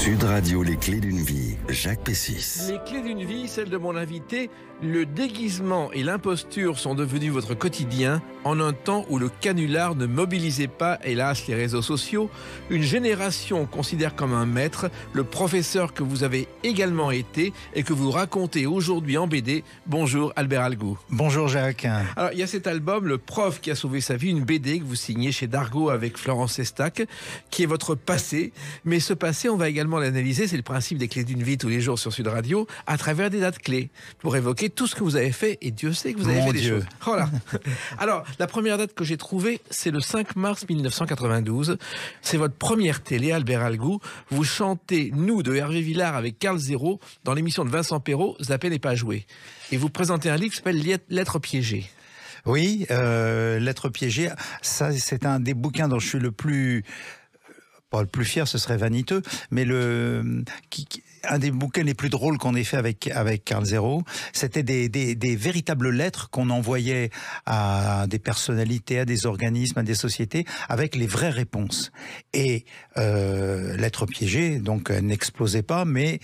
Sud Radio, les clés d'une vie, Jacques Pessis. Les clés d'une vie, celle de mon invité, le déguisement et l'imposture sont devenus votre quotidien en un temps où le canular ne mobilisait pas, hélas, les réseaux sociaux. Une génération considère comme un maître le professeur que vous avez également été et que vous racontez aujourd'hui en BD. Bonjour Albert Algou. Bonjour Jacques. Alors il y a cet album, Le prof qui a sauvé sa vie, une BD que vous signez chez Dargaud avec Florence Estac, qui est votre passé. Mais ce passé, on va également l'analyser, c'est le principe des clés d'une vie tous les jours sur Sud Radio, à travers des dates clés, pour évoquer tout ce que vous avez fait, et Dieu sait que vous avez fait des choses. Voilà. Alors, la première date que j'ai trouvée, c'est le 5 mars 1992. C'est votre première télé, Albert Algou. Vous chantez « Nous » de Hervé Villard avec Carl Zéro dans l'émission de Vincent Perrault, Zappé n'est pas joué. Et vous présentez un livre qui s'appelle « Lettres piégées ». Oui, Lettres piégées, ça c'est un des bouquins dont je suis le plus fier, ce serait vaniteux, mais un des bouquins les plus drôles qu'on ait fait avec Carl Zéro, c'était des véritables lettres qu'on envoyait à des personnalités, à des organismes, à des sociétés, avec les vraies réponses. Et Lettres piégées, donc n'explosaient pas, mais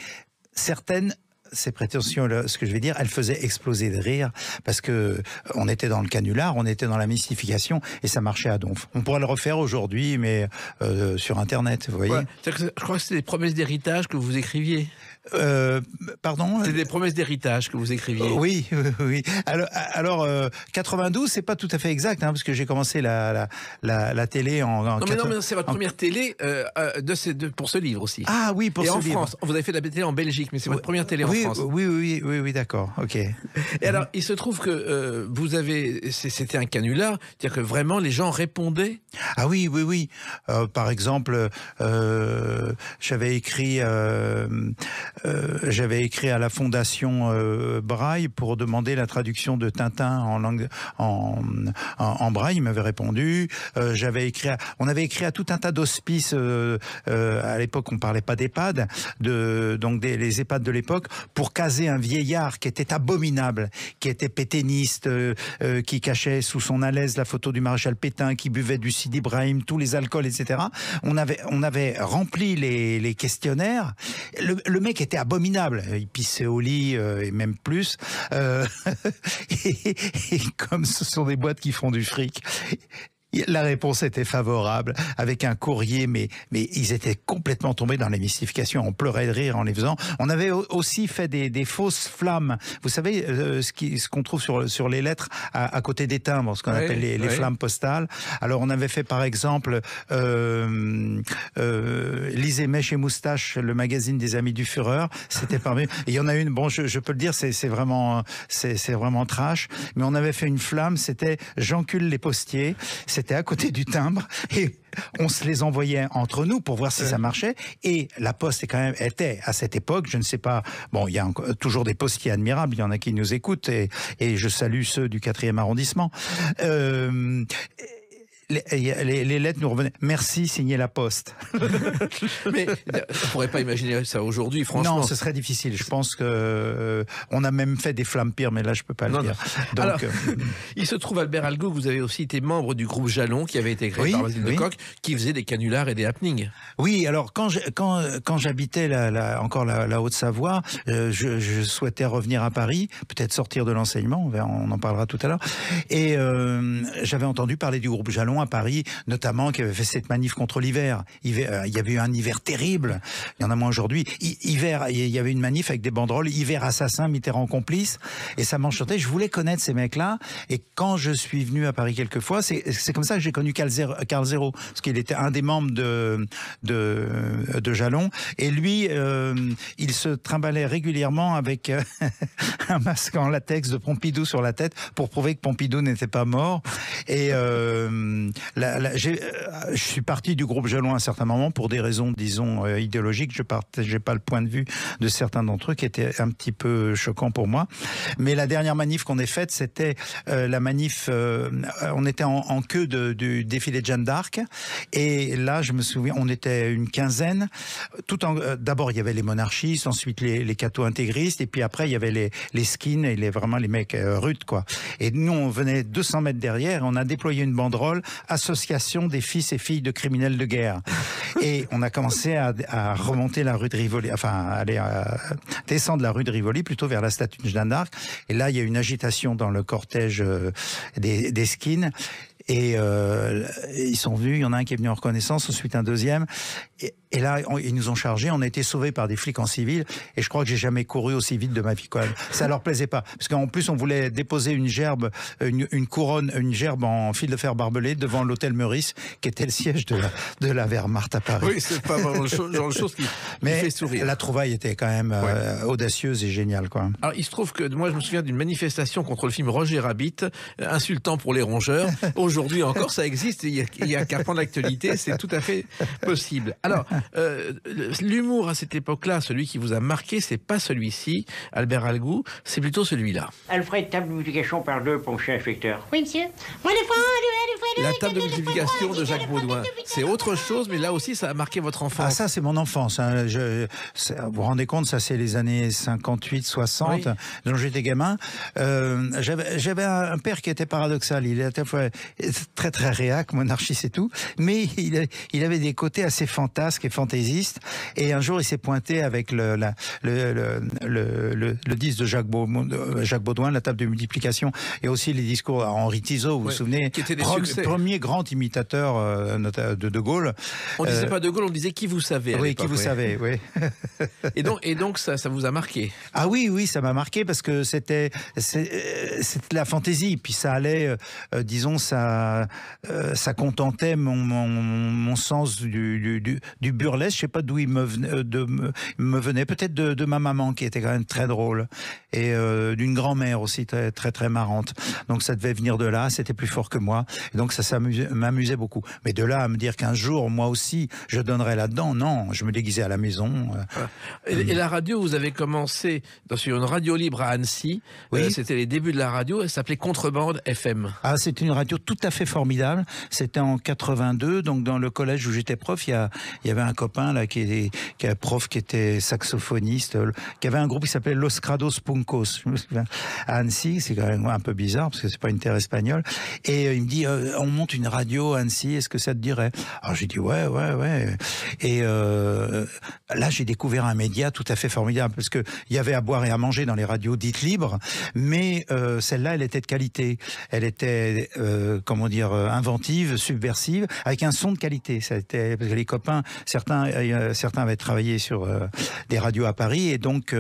certaines, c'est prétentieux ce que je vais dire, elle faisait exploser de rire parce que on était dans le canular, on était dans la mystification et ça marchait à donf. On pourrait le refaire aujourd'hui, mais sur Internet, vous voyez. Ouais, je crois que c'est des promesses d'héritage que vous écriviez. Pardon. C'est des promesses d'héritage que vous écriviez. Oui. Alors 92, c'est pas tout à fait exact, parce que j'ai commencé la télé en. Non, mais c'est votre première télé pour ce livre aussi. Ah oui, pour ce livre. Et en France, vous avez fait de la télé en Belgique, mais c'est votre première télé en France. Oui, d'accord, ok. Et alors, il se trouve que c'était un canular, c'est-à-dire que vraiment les gens répondaient. Ah oui. Par exemple, j'avais écrit à la Fondation Braille pour demander la traduction de Tintin en langue en Braille. Il m'avait répondu. On avait écrit à tout un tas d'hospices. À l'époque, on parlait pas d'EHPAD, donc les EHPAD de l'époque, pour caser un vieillard qui était abominable, qui était pétainiste, qui cachait sous son alaise la photo du maréchal Pétain, qui buvait du Sidi Ibrahim, tous les alcools, etc. On avait rempli les questionnaires. Le mec était abominable. Il pissait au lit et même plus. Et comme ce sont des boîtes qui font du fric, la réponse était favorable, avec un courrier, mais ils étaient complètement tombés dans la mystification. On pleurait de rire en les faisant. On avait aussi fait des fausses flammes. Vous savez, ce qu'on trouve sur les lettres à côté des timbres, ce qu'on appelle les flammes postales. Alors, on avait fait, par exemple, Lisez Mèche et Moustache, le magazine des Amis du Führer. C'était parmi. Et il y en a une, bon, je peux le dire, c'est vraiment trash. Mais on avait fait une flamme, c'était J'encule les postiers. C'était à côté du timbre et on se les envoyait entre nous pour voir si ça marchait. Et la poste était à cette époque, je ne sais pas, bon, il y a toujours des postiers admirables, il y en a qui nous écoutent et je salue ceux du 4e arrondissement. Les lettres nous revenaient. Merci, signé La Poste. Mais on pourrait pas imaginer ça aujourd'hui, franchement. Non, ce serait difficile. Je pense que on a même fait des flammes pires, mais là, je peux pas le dire. Donc, alors, il se trouve, Albert Algou, que vous avez aussi été membre du groupe Jalon, qui avait été créé par Basile de Kock, qui faisait des canulars et des happenings. Oui, alors quand j'habitais la Haute-Savoie, je souhaitais revenir à Paris, peut-être sortir de l'enseignement, on en parlera tout à l'heure. Et j'avais entendu parler du groupe Jalon à Paris, notamment, qui avait fait cette manif contre l'hiver. Il y avait eu un hiver terrible. Il y en a moins aujourd'hui. Hiver, il y avait une manif avec des banderoles. Hiver assassin, Mitterrand complice. Et ça m'enchantait. Je voulais connaître ces mecs-là. Et quand je suis venu à Paris quelques fois, c'est comme ça que j'ai connu Carl Zéro. Parce qu'il était un des membres de Jalon. Et lui, il se trimballait régulièrement avec un masque en latex de Pompidou sur la tête pour prouver que Pompidou n'était pas mort. Et je suis parti du groupe Jalon à un certain moment pour des raisons, disons, idéologiques. Je partageais pas le point de vue de certains d'entre eux qui étaient un petit peu choquants pour moi. Mais la dernière manif qu'on ait faite, c'était la manif, on était en queue du défilé de Jeanne d'Arc. Et là, je me souviens, on était une quinzaine. D'abord, il y avait les monarchistes, ensuite les cathos intégristes, et puis après, il y avait les skins et vraiment les mecs rudes, quoi. Et nous, on venait 200 mètres derrière, on a déployé une banderole association des fils et filles de criminels de guerre. Et on a commencé à remonter la rue de Rivoli, enfin aller descendre la rue de Rivoli plutôt vers la statue de Jeanne d'Arc. Et là, il y a une agitation dans le cortège des skins. Et ils sont venus, il y en a un qui est venu en reconnaissance, ensuite un deuxième. Et là, ils nous ont chargés, on a été sauvés par des flics en civil. Et je crois que j'ai jamais couru aussi vite de ma vie quand même. Ça leur plaisait pas. Parce qu'en plus, on voulait déposer une gerbe, une couronne, une gerbe en fil de fer barbelé devant l'hôtel Meurice, qui était le siège de la Wehrmacht à Paris. Oui, c'est pas vraiment le genre de chose qui fait sourire. La trouvaille était quand même audacieuse et géniale, quoi. Alors, il se trouve que moi, je me souviens d'une manifestation contre le film Roger Rabbit, insultant pour les rongeurs. Aujourd'hui encore, ça existe. Il y a qu'à prendre l'actualité, c'est tout à fait possible. Alors, l'humour à cette époque-là, celui qui vous a marqué, c'est pas celui-ci, Albert Algou, c'est plutôt celui-là. Alfred, table de multiplication par 2 pour monsieur inspecteur. Oui, monsieur. La table de multiplication de Jacques Baudouin. C'est autre chose, mais là aussi, ça a marqué votre enfance. Ah, ça, c'est mon enfance. Hein. Vous vous rendez compte, ça, c'est les années 58, 60, oui. Donc j'étais gamin. J'avais un père qui était paradoxal. Il était très, très réac, monarchiste et tout, mais il avait des côtés assez fantasques et fantaisistes. Et un jour, il s'est pointé avec le disque de Jacques Baudouin, la table de multiplication, et aussi les discours à Henri Tizot, vous vous souvenez, qui étaient des succès. Premier grand imitateur de Gaulle. On disait pas de Gaulle, on disait qui vous savez. Oui, qui vous savez, oui. et donc ça vous a marqué. Ah oui, ça m'a marqué parce que c'était la fantaisie, puis ça allait, disons, ça contentait mon sens du burlesque. Je sais pas d'où il me venait, peut-être de ma maman qui était quand même très drôle, et d'une grand-mère aussi très, très, très marrante. Donc ça devait venir de là, c'était plus fort que moi. Et donc ça m'amusait beaucoup. Mais de là à me dire qu'un jour, moi aussi, je donnerais là-dedans, non, je me déguisais à la maison. Et la radio, vous avez commencé sur une radio libre à Annecy. Oui. C'était les débuts de la radio, elle s'appelait Contrebande FM. Ah, c'était une radio tout à fait formidable. C'était en 82, donc dans le collège où j'étais prof, il y avait un copain là qui est prof, qui était saxophoniste, qui avait un groupe qui s'appelait Los Crados Puncos. Je me souviens, à Annecy, c'est quand même un peu bizarre parce que c'est pas une terre espagnole. Et il me dit, on monte une radio à Annecy, est-ce que ça te dirait? Alors j'ai dit ouais. Et là j'ai découvert un média tout à fait formidable parce que il y avait à boire et à manger dans les radios dites libres, mais celle-là elle était de qualité, elle était inventive, subversive, avec un son de qualité. Ça était parce que les copains, certains avaient travaillé sur des radios à Paris et donc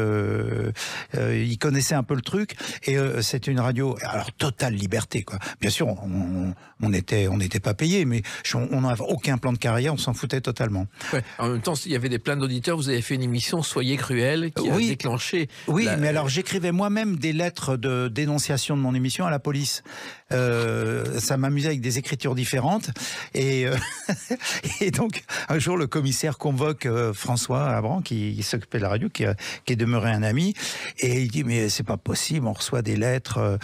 ils connaissaient un peu le truc, et c'était une radio alors totale liberté, quoi. Bien sûr on n'était pas payé, mais on n'avait aucun plan de carrière, on s'en foutait totalement. Ouais. En même temps, il y avait des plein d'auditeurs, vous avez fait une émission Soyez cruel qui a déclenché. Oui, mais alors j'écrivais moi-même des lettres de dénonciation de mon émission à la police. Ça m'amusait avec des écritures différentes, et donc un jour le commissaire convoque François Abran qui s'occupait de la radio, qui est demeuré un ami, et il dit mais c'est pas possible, on reçoit des lettres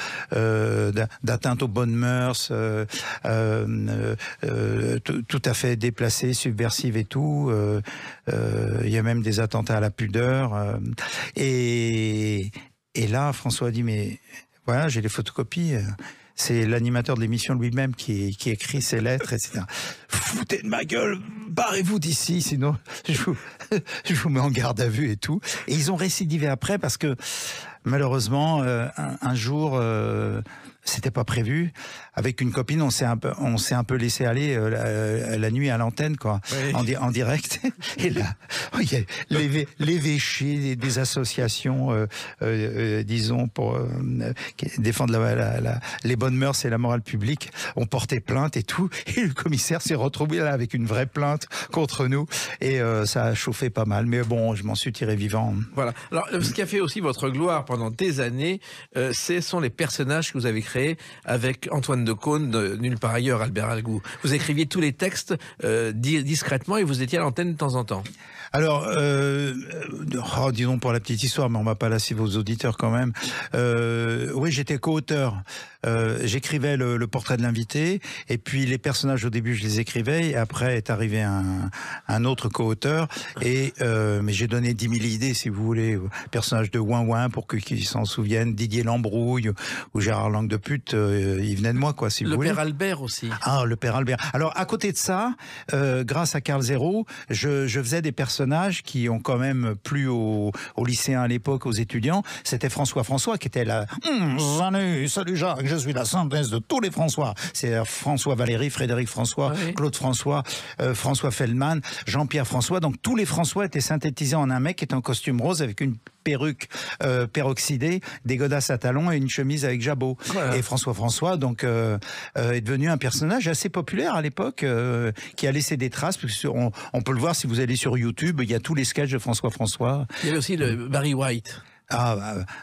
d'atteinte aux bonnes mœurs, tout à fait déplacées, subversives et tout. Il y a même des attentats à la pudeur. Et là, François dit mais voilà, j'ai les photocopies. C'est l'animateur de l'émission lui-même qui écrit ces lettres, etc. Foutez de ma gueule, barrez-vous d'ici, sinon je vous mets en garde à vue et tout. Et ils ont récidivé après parce que malheureusement, un jour, c'était pas prévu. Avec une copine, on s'est un peu laissé aller la nuit à l'antenne, quoi, oui. en direct. Et là, il y a l'évêché des associations, disons, pour défendre les bonnes mœurs et la morale publique, ont porté plainte et tout. Et le commissaire s'est retrouvé là avec une vraie plainte contre nous. Et ça a chauffé pas mal. Mais bon, je m'en suis tiré vivant. Voilà. Alors, ce qui a fait aussi votre gloire pendant des années, ce sont les personnages que vous avez créés avec Antoine Decaune, de Nulle part ailleurs, Albert Algou. Vous écriviez tous les textes discrètement et vous étiez à l'antenne de temps en temps. Alors, disons pour la petite histoire, mais on va pas lasser vos auditeurs quand même. Oui, j'étais co-auteur j'écrivais le portrait de l'invité, et puis les personnages au début je les écrivais, et après est arrivé un autre co-auteur, et mais j'ai donné 10 000 idées, si vous voulez, personnage de Ouin Ouin pour qu'ils s'en souviennent, Didier Lambrouille ou Gérard Langue de Pute, il venait de moi, quoi, si vous voulez. Le père Albert aussi. Ah, le père Albert. Alors, à côté de ça, grâce à Carl Zéro, je faisais des personnages qui ont quand même plu aux lycéens à l'époque, aux étudiants. C'était François qui était là. Salut Jacques, je suis la synthèse de tous les François. C'est François Valéry, Frédéric François, oui. Claude François, François Feldman, Jean-Pierre François. Donc tous les François étaient synthétisés en un mec qui était en costume rose avec une perruque peroxydée, des godasses à talons et une chemise avec jabot. Voilà. Et François donc est devenu un personnage assez populaire à l'époque, qui a laissé des traces. On peut le voir si vous allez sur YouTube, il y a tous les sketchs de François. Il y avait aussi le Barry White.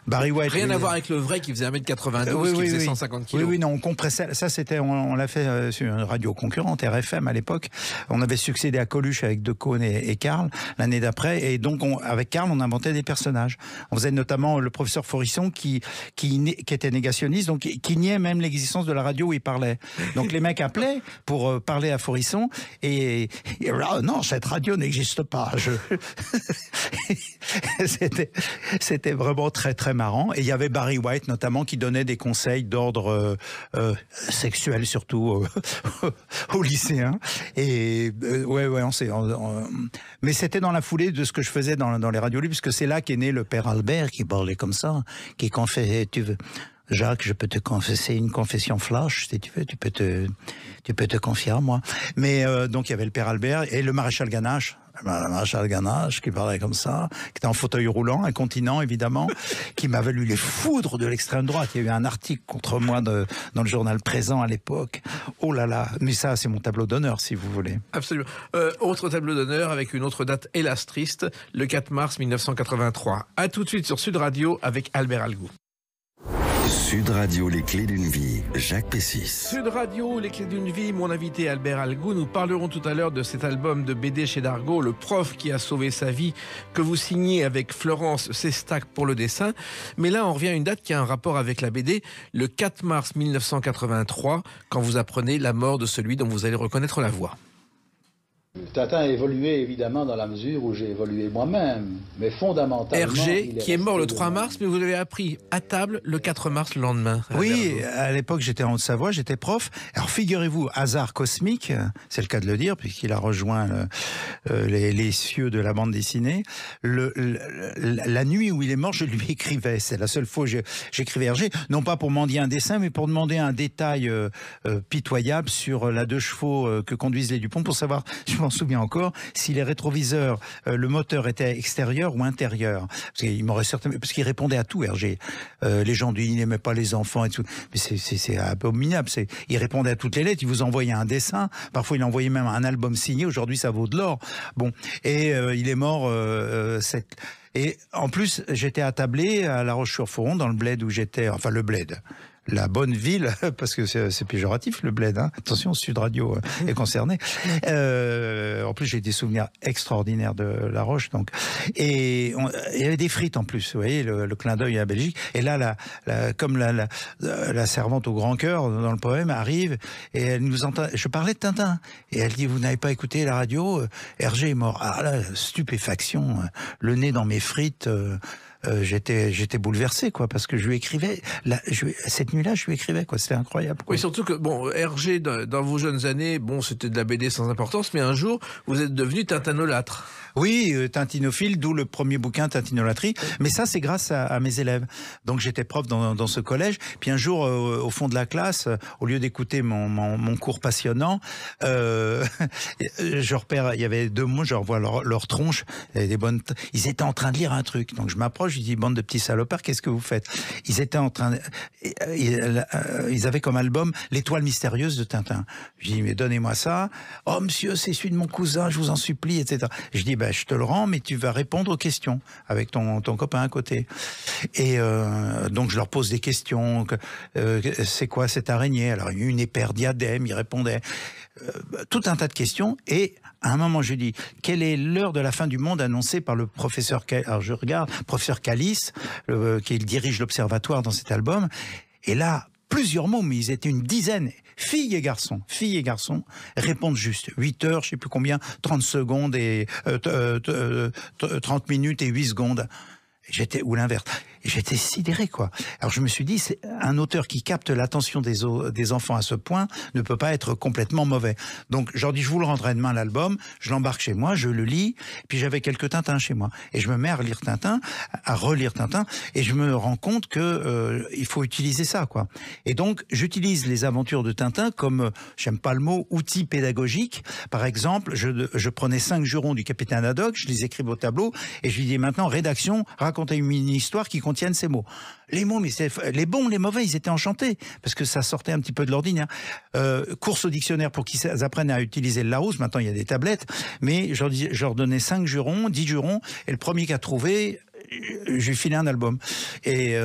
Barry White. Rien à voir avec le vrai qui faisait 1m92, qui faisait 150 kg. Oui, non, on compressait. Ça, c'était, on l'a fait sur une radio concurrente, RFM à l'époque. On avait succédé à Coluche avec Decaune et Karl l'année d'après. Et donc, avec Karl, on inventait des personnages. On faisait notamment le professeur Forisson qui était négationniste, donc qui niait même l'existence de la radio où il parlait. Donc, les mecs appelaient pour parler à Forisson et non, cette radio n'existe pas. C'était vraiment très très marrant. Et il y avait Barry White notamment qui donnait des conseils d'ordre sexuel surtout aux lycéens. Et mais c'était dans la foulée de ce que je faisais dans les radios libres, puisque c'est là qu'est né le père Albert qui parlait comme ça, qui confessait. Jacques, je peux te confesser une confession flash, si tu veux, tu peux te confier à moi. Mais donc il y avait le père Albert et le maréchal Ganache. Le maréchal Ganache qui parlait comme ça, qui était en fauteuil roulant, incontinent évidemment, qui m'a valu les foudres de l'extrême droite. Il y a eu un article contre moi dans le journal Présent à l'époque. Oh là là, mais ça c'est mon tableau d'honneur si vous voulez. Absolument. Autre tableau d'honneur avec une autre date hélas triste, le 4 mars 1983. À tout de suite sur Sud Radio avec Albert Algou. Sud Radio, les clés d'une vie, Jacques Pessis. Sud Radio, les clés d'une vie, mon invité Albert Algou. Nous parlerons tout à l'heure de cet album de BD chez Dargaud, Le prof qui a sauvé sa vie, que vous signez avec Florence Sestac pour le dessin. Mais là, on revient à une date qui a un rapport avec la BD, le 4 mars 1983, quand vous apprenez la mort de celui dont vous allez reconnaître la voix. Tintin a évolué évidemment dans la mesure où j'ai évolué moi-même, mais fondamentalement... Hergé, qui est mort le 3 mars, mais vous l'avez appris à table le 4 mars le lendemain. Oui, à l'époque j'étais en Haute-Savoie, j'étais prof. Alors figurez-vous, hasard cosmique, c'est le cas de le dire, puisqu'il a rejoint les cieux de la bande dessinée. La nuit où il est mort, je lui écrivais. C'est la seule fois où j'écrivais Hergé, non pas pour mendier un dessin, mais pour demander un détail pitoyable sur la 2 chevaux que conduisent les Dupont, pour savoir... Je m'en souviens encore, si les rétroviseurs, le moteur était extérieur ou intérieur. Parce qu'il m'aurait certainement, parce qu'il répondait à tout, Hergé. Les gens disent, il n'aimait pas les enfants et tout. Mais c'est abominable. Il répondait à toutes les lettres. Il vous envoyait un dessin. Parfois, il envoyait même un album signé. Aujourd'hui, ça vaut de l'or. Bon. Et il est mort, Et en plus, j'étais attablé à La Roche-sur-Foron, dans le bled où j'étais, enfin le bled. La bonne ville, parce que c'est péjoratif le bled, hein. Attention, Sud Radio est concerné. En plus, j'ai des souvenirs extraordinaires de La Roche, donc. Et il y avait des frites en plus, vous voyez, le clin d'œil à la Belgique. Et là, comme la servante au grand cœur dans le poème arrive et elle nous entend. Je parlais de Tintin et elle dit, vous n'avez pas écouté la radio, Hergé est mort. Ah là, stupéfaction, le nez dans mes frites. J'étais bouleversé, quoi, parce que je lui écrivais cette nuit-là, je lui écrivais, quoi. C'était incroyable, quoi. Oui, surtout que bon, Hergé dans vos jeunes années, bon, c'était de la BD sans importance, mais un jour vous êtes devenu tintinolâtre. Oui, tintinophile, d'où le premier bouquin Tintinolâtrie. Mais ça, c'est grâce à mes élèves. Donc j'étais prof dans ce collège. Puis un jour, au fond de la classe, au lieu d'écouter mon cours passionnant, je repère, il y avait 2 mots, je revois leur tronche, ils étaient en train de lire un truc. Donc je m'approche, je dis, bande de petits salopards, qu'est-ce que vous faites? Ils étaient en train, ils avaient comme album L'étoile mystérieuse de Tintin. Je dis, mais donnez-moi ça. Oh monsieur, c'est celui de mon cousin, je vous en supplie, etc. Je dis, je te le rends, mais tu vas répondre aux questions avec ton copain à côté. Et donc je leur pose des questions. C'est quoi cette araignée? Alors une éperdiadème, ils répondaient. Tout un tas de questions. Et à un moment, je dis, quelle est l'heure de la fin du monde annoncée par le professeur Alors je regarde, professeur Calice, qui dirige l'observatoire dans cet album. Et là, plusieurs mots, mais ils étaient une dizaine. Filles et garçons, répondent juste. 8 heures, je sais plus combien, 30 secondes et 30 minutes et 8 secondes. Ou l'inverse. J'étais sidéré, quoi. Alors je me suis dit, c'est un auteur qui capte l'attention des enfants à ce point ne peut pas être complètement mauvais. Donc je leur dis, je vous le rendrai demain l'album, je l'embarque chez moi, je le lis, puis j'avais quelques Tintins chez moi. Et je me mets à relire Tintin, et je me rends compte que il faut utiliser ça, quoi. Et donc j'utilise les aventures de Tintin comme, j'aime pas le mot, outil pédagogique. Par exemple, je prenais 5 jurons du capitaine Haddock, je les écrivais au tableau, et je lui dis maintenant, rédaction, racontez une mini-histoire qui contient ces mots. Les mots, mais les bons, les mauvais, ils étaient enchantés, parce que ça sortait un petit peu de l'ordinaire. Course au dictionnaire pour qu'ils apprennent à utiliser le Larousse, maintenant il y a des tablettes, mais je leur donnais 5 jurons, 10 jurons, et le premier qui a trouvé, je lui filais un album. Et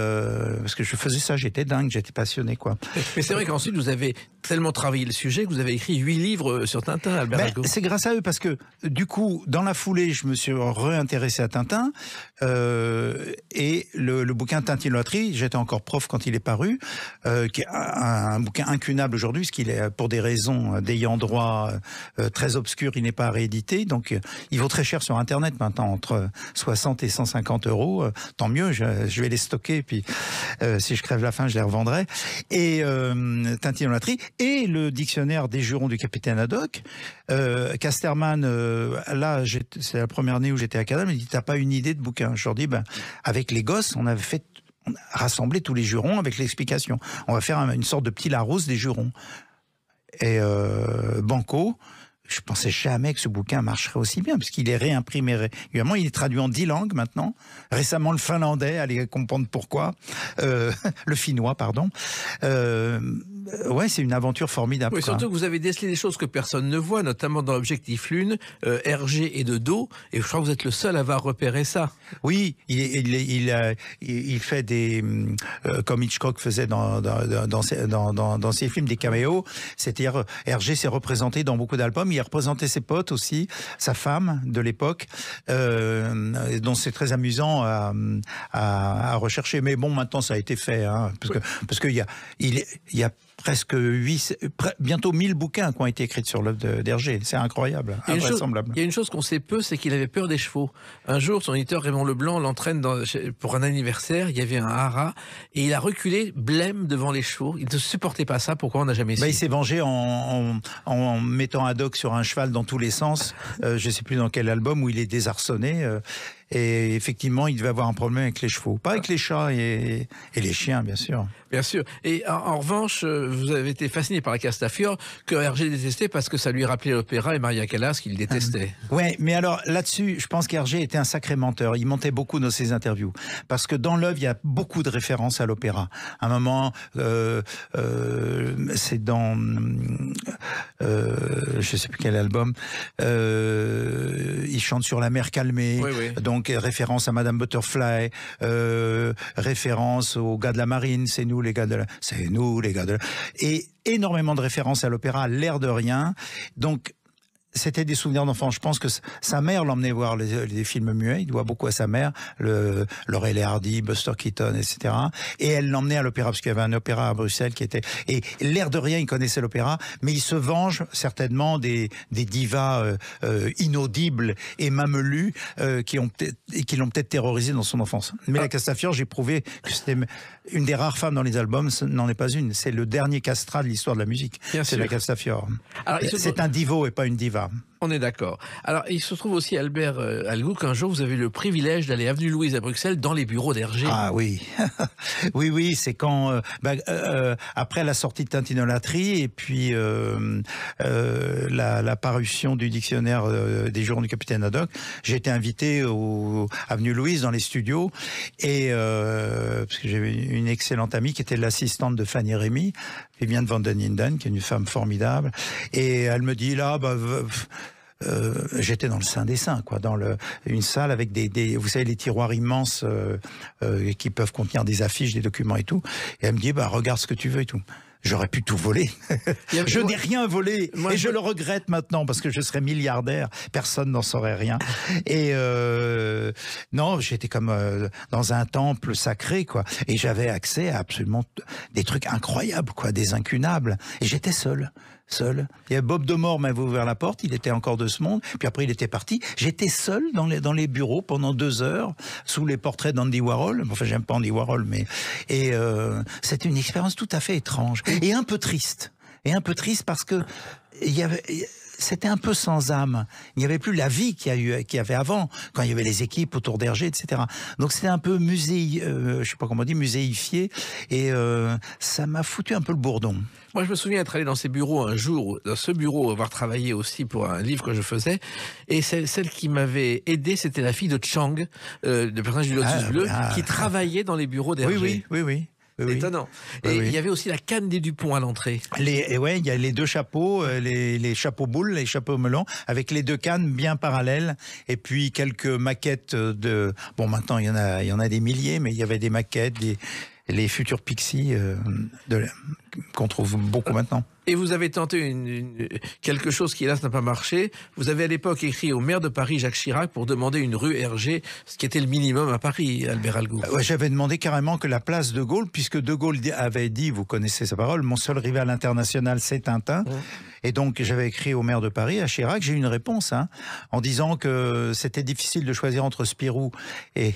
parce que je faisais ça, j'étais dingue, j'étais passionné, quoi. Mais c'est vrai qu'ensuite vous avez tellement travaillé le sujet que vous avez écrit 8 livres sur Tintin, Albert Algo. C'est grâce à eux, parce que du coup, dans la foulée, je me suis réintéressé à Tintin, et le bouquin Tintiloterie, j'étais encore prof quand il est paru, qui est un bouquin incunable aujourd'hui, parce qu'il est, pour des raisons d'ayant droit très obscures, il n'est pas réédité, donc il vaut très cher sur Internet maintenant, entre 60 et 150 €. Tant mieux, je vais les stocker, puis si je crève la faim, je les revendrai. Et Tintiloterie, et le dictionnaire des jurons du capitaine Haddock. Casterman, là, c'est la première année où j'étais à Canal, il me dit, t'as pas une idée de bouquin? Je leur dis, avec les gosses, on a rassemblé tous les jurons avec l'explication. On va faire une sorte de petit Larousse des jurons. Et banco. Je pensais jamais que ce bouquin marcherait aussi bien, parce qu'il est réimprimé régulièrement. Il est traduit en 10 langues maintenant. Récemment, le finlandais, allez comprendre pourquoi. Le finnois, pardon. Ouais, c'est une aventure formidable. Oui, surtout que vous avez décelé des choses que personne ne voit, notamment dans l'objectif Lune, RG et de dos, et je crois que vous êtes le seul à avoir repéré ça. Oui, il fait des, comme Hitchcock faisait dans ses films, des caméos. C'est-à-dire, RG s'est représenté dans beaucoup d'albums. Il a représenté ses potes aussi, sa femme de l'époque, dont c'est très amusant à rechercher. Mais bon, maintenant ça a été fait, hein, parce qu'il y a presque bientôt 1000 bouquins qui ont été écrits sur l'œuvre d'Hergé. C'est incroyable, invraisemblable. Il y a une chose qu'on sait peu, c'est qu'il avait peur des chevaux. Un jour, son éditeur Raymond Leblanc l'entraîne pour un anniversaire, il y avait un haras, et il a reculé, blême, devant les chevaux. Il ne supportait pas ça, pourquoi on n'a jamais su? Il s'est vengé en mettant Haddock sur un cheval dans tous les sens. Je ne sais plus dans quel album, où il est désarçonné. Et effectivement, il devait avoir un problème avec les chevaux. Pas avec les chats et les chiens, bien sûr. Bien sûr. Et en revanche, vous avez été fasciné par la Castafiore, que Hergé détestait parce que ça lui rappelait l'opéra et Maria Callas qu'il détestait. Ouais, mais alors là-dessus, je pense qu'Hergé était un sacré menteur. Il mentait beaucoup dans ses interviews. Parce que dans l'œuvre, il y a beaucoup de références à l'opéra. À un moment, c'est dans... je sais plus quel album. Il chante sur la mer calmée. Oui, oui. Donc, référence à Madame Butterfly, référence aux gars de la marine, c'est nous les gars de la... Et énormément de références à l'opéra, l'air de rien. Donc, c'était des souvenirs d'enfance. Je pense que sa mère l'emmenait voir les films muets. Il doit beaucoup à sa mère, Laurel et Hardy, Buster Keaton, etc. Et elle l'emmenait à l'opéra, parce qu'il y avait un opéra à Bruxelles qui était... Et l'air de rien, il connaissait l'opéra, mais il se venge certainement des divas inaudibles et mamelues qui l'ont peut-être terrorisé dans son enfance. Mais la Castafiore, j'ai prouvé que c'était une des rares femmes dans les albums, n'en est pas une. C'est le dernier castrat de l'histoire de la musique. C'est la Castafiore. C'est un divo et pas une diva. On est d'accord. Alors, il se trouve aussi, Albert Algo, qu'un jour, vous avez eu le privilège d'aller avenue Louise à Bruxelles dans les bureaux d'Hergé. Ah oui. oui, c'est quand, après la sortie de Tintiloterie et puis la parution du dictionnaire des jurons du capitaine Haddock, j'ai été invité au avenue Louise dans les studios, et parce que j'avais une excellente amie qui était l'assistante de Fanny Rémy, Viviane van den Linden, qui est une femme formidable, et elle me dit là, j'étais dans le sein des saints, quoi, dans une salle avec vous savez, les tiroirs immenses qui peuvent contenir des affiches, des documents et tout. Et elle me dit, regarde ce que tu veux et tout. J'aurais pu tout voler. Je n'ai rien volé et je le regrette maintenant parce que je serais milliardaire. Personne n'en saurait rien. Et non, j'étais comme dans un temple sacré, quoi. Et j'avais accès à absolument des trucs incroyables, quoi, des incunables. Et j'étais seul. Il y a Bob Demore m'avait ouvert la porte, il était encore de ce monde, puis après il était parti. J'étais seul dans les bureaux pendant 2 heures, sous les portraits d'Andy Warhol. Enfin, j'aime pas Andy Warhol, mais... Et c'était une expérience tout à fait étrange. Et un peu triste. Parce que c'était un peu sans âme. Il n'y avait plus la vie qu'il y avait avant, quand il y avait les équipes autour d'Hergé, etc. Donc c'était un peu je sais pas comment on dit, muséifié, et ça m'a foutu un peu le bourdon. Moi, je me souviens être allé dans ces bureaux un jour, dans ce bureau, avoir travaillé aussi pour un livre que je faisais, et celle qui m'avait aidé, c'était la fille de Chang, le personnage du Lotus Bleu, qui travaillait dans les bureaux d'Hergé. Oui. C'est étonnant. Et il y avait aussi la canne des Dupont à l'entrée. Il y a les 2 chapeaux, les chapeaux boules, les chapeaux melons, avec les 2 cannes bien parallèles, et puis quelques maquettes de... Bon, maintenant, il y en a des milliers, mais il y avait des maquettes, les futurs Pixies qu'on trouve beaucoup maintenant. Et vous avez tenté quelque chose qui, hélas, n'a pas marché. Vous avez à l'époque écrit au maire de Paris, Jacques Chirac, pour demander une rue Hergé, ce qui était le minimum à Paris, Albert Algou. J'avais demandé carrément que la place de Gaulle, puisque de Gaulle avait dit, vous connaissez sa parole, mon seul rival international, c'est Tintin. Et donc, j'avais écrit au maire de Paris, à Chirac, j'ai eu une réponse, en disant que c'était difficile de choisir entre Spirou et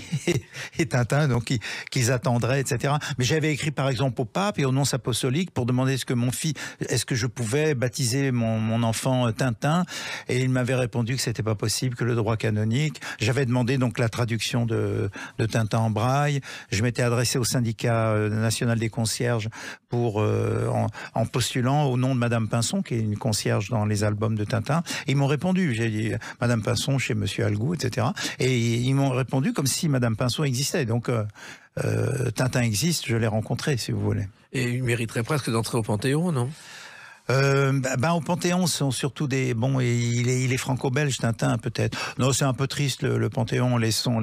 Tintin, donc qu'ils attendraient, etc. Mais j'avais écrit, par exemple, au pape et au nonce apostolique pour demander est-ce que je pouvais baptiser mon enfant Tintin, et il m'avait répondu que c'était pas possible, que le droit canonique. J'avais demandé donc la traduction de Tintin en braille. Je m'étais adressé au syndicat national des concierges en postulant au nom de Madame Pinson, qui est une concierge dans les albums de Tintin. Et ils m'ont répondu. J'ai dit Madame Pinson chez Monsieur Algou, etc. Et ils m'ont répondu comme si Madame Pinson existait. Donc Tintin existe, je l'ai rencontré, si vous voulez. Et il mériterait presque d'entrer au Panthéon, non ? Au Panthéon, ce sont surtout des... Bon, et il est franco-belge, Tintin, peut-être. Non, c'est un peu triste, le Panthéon. Laissons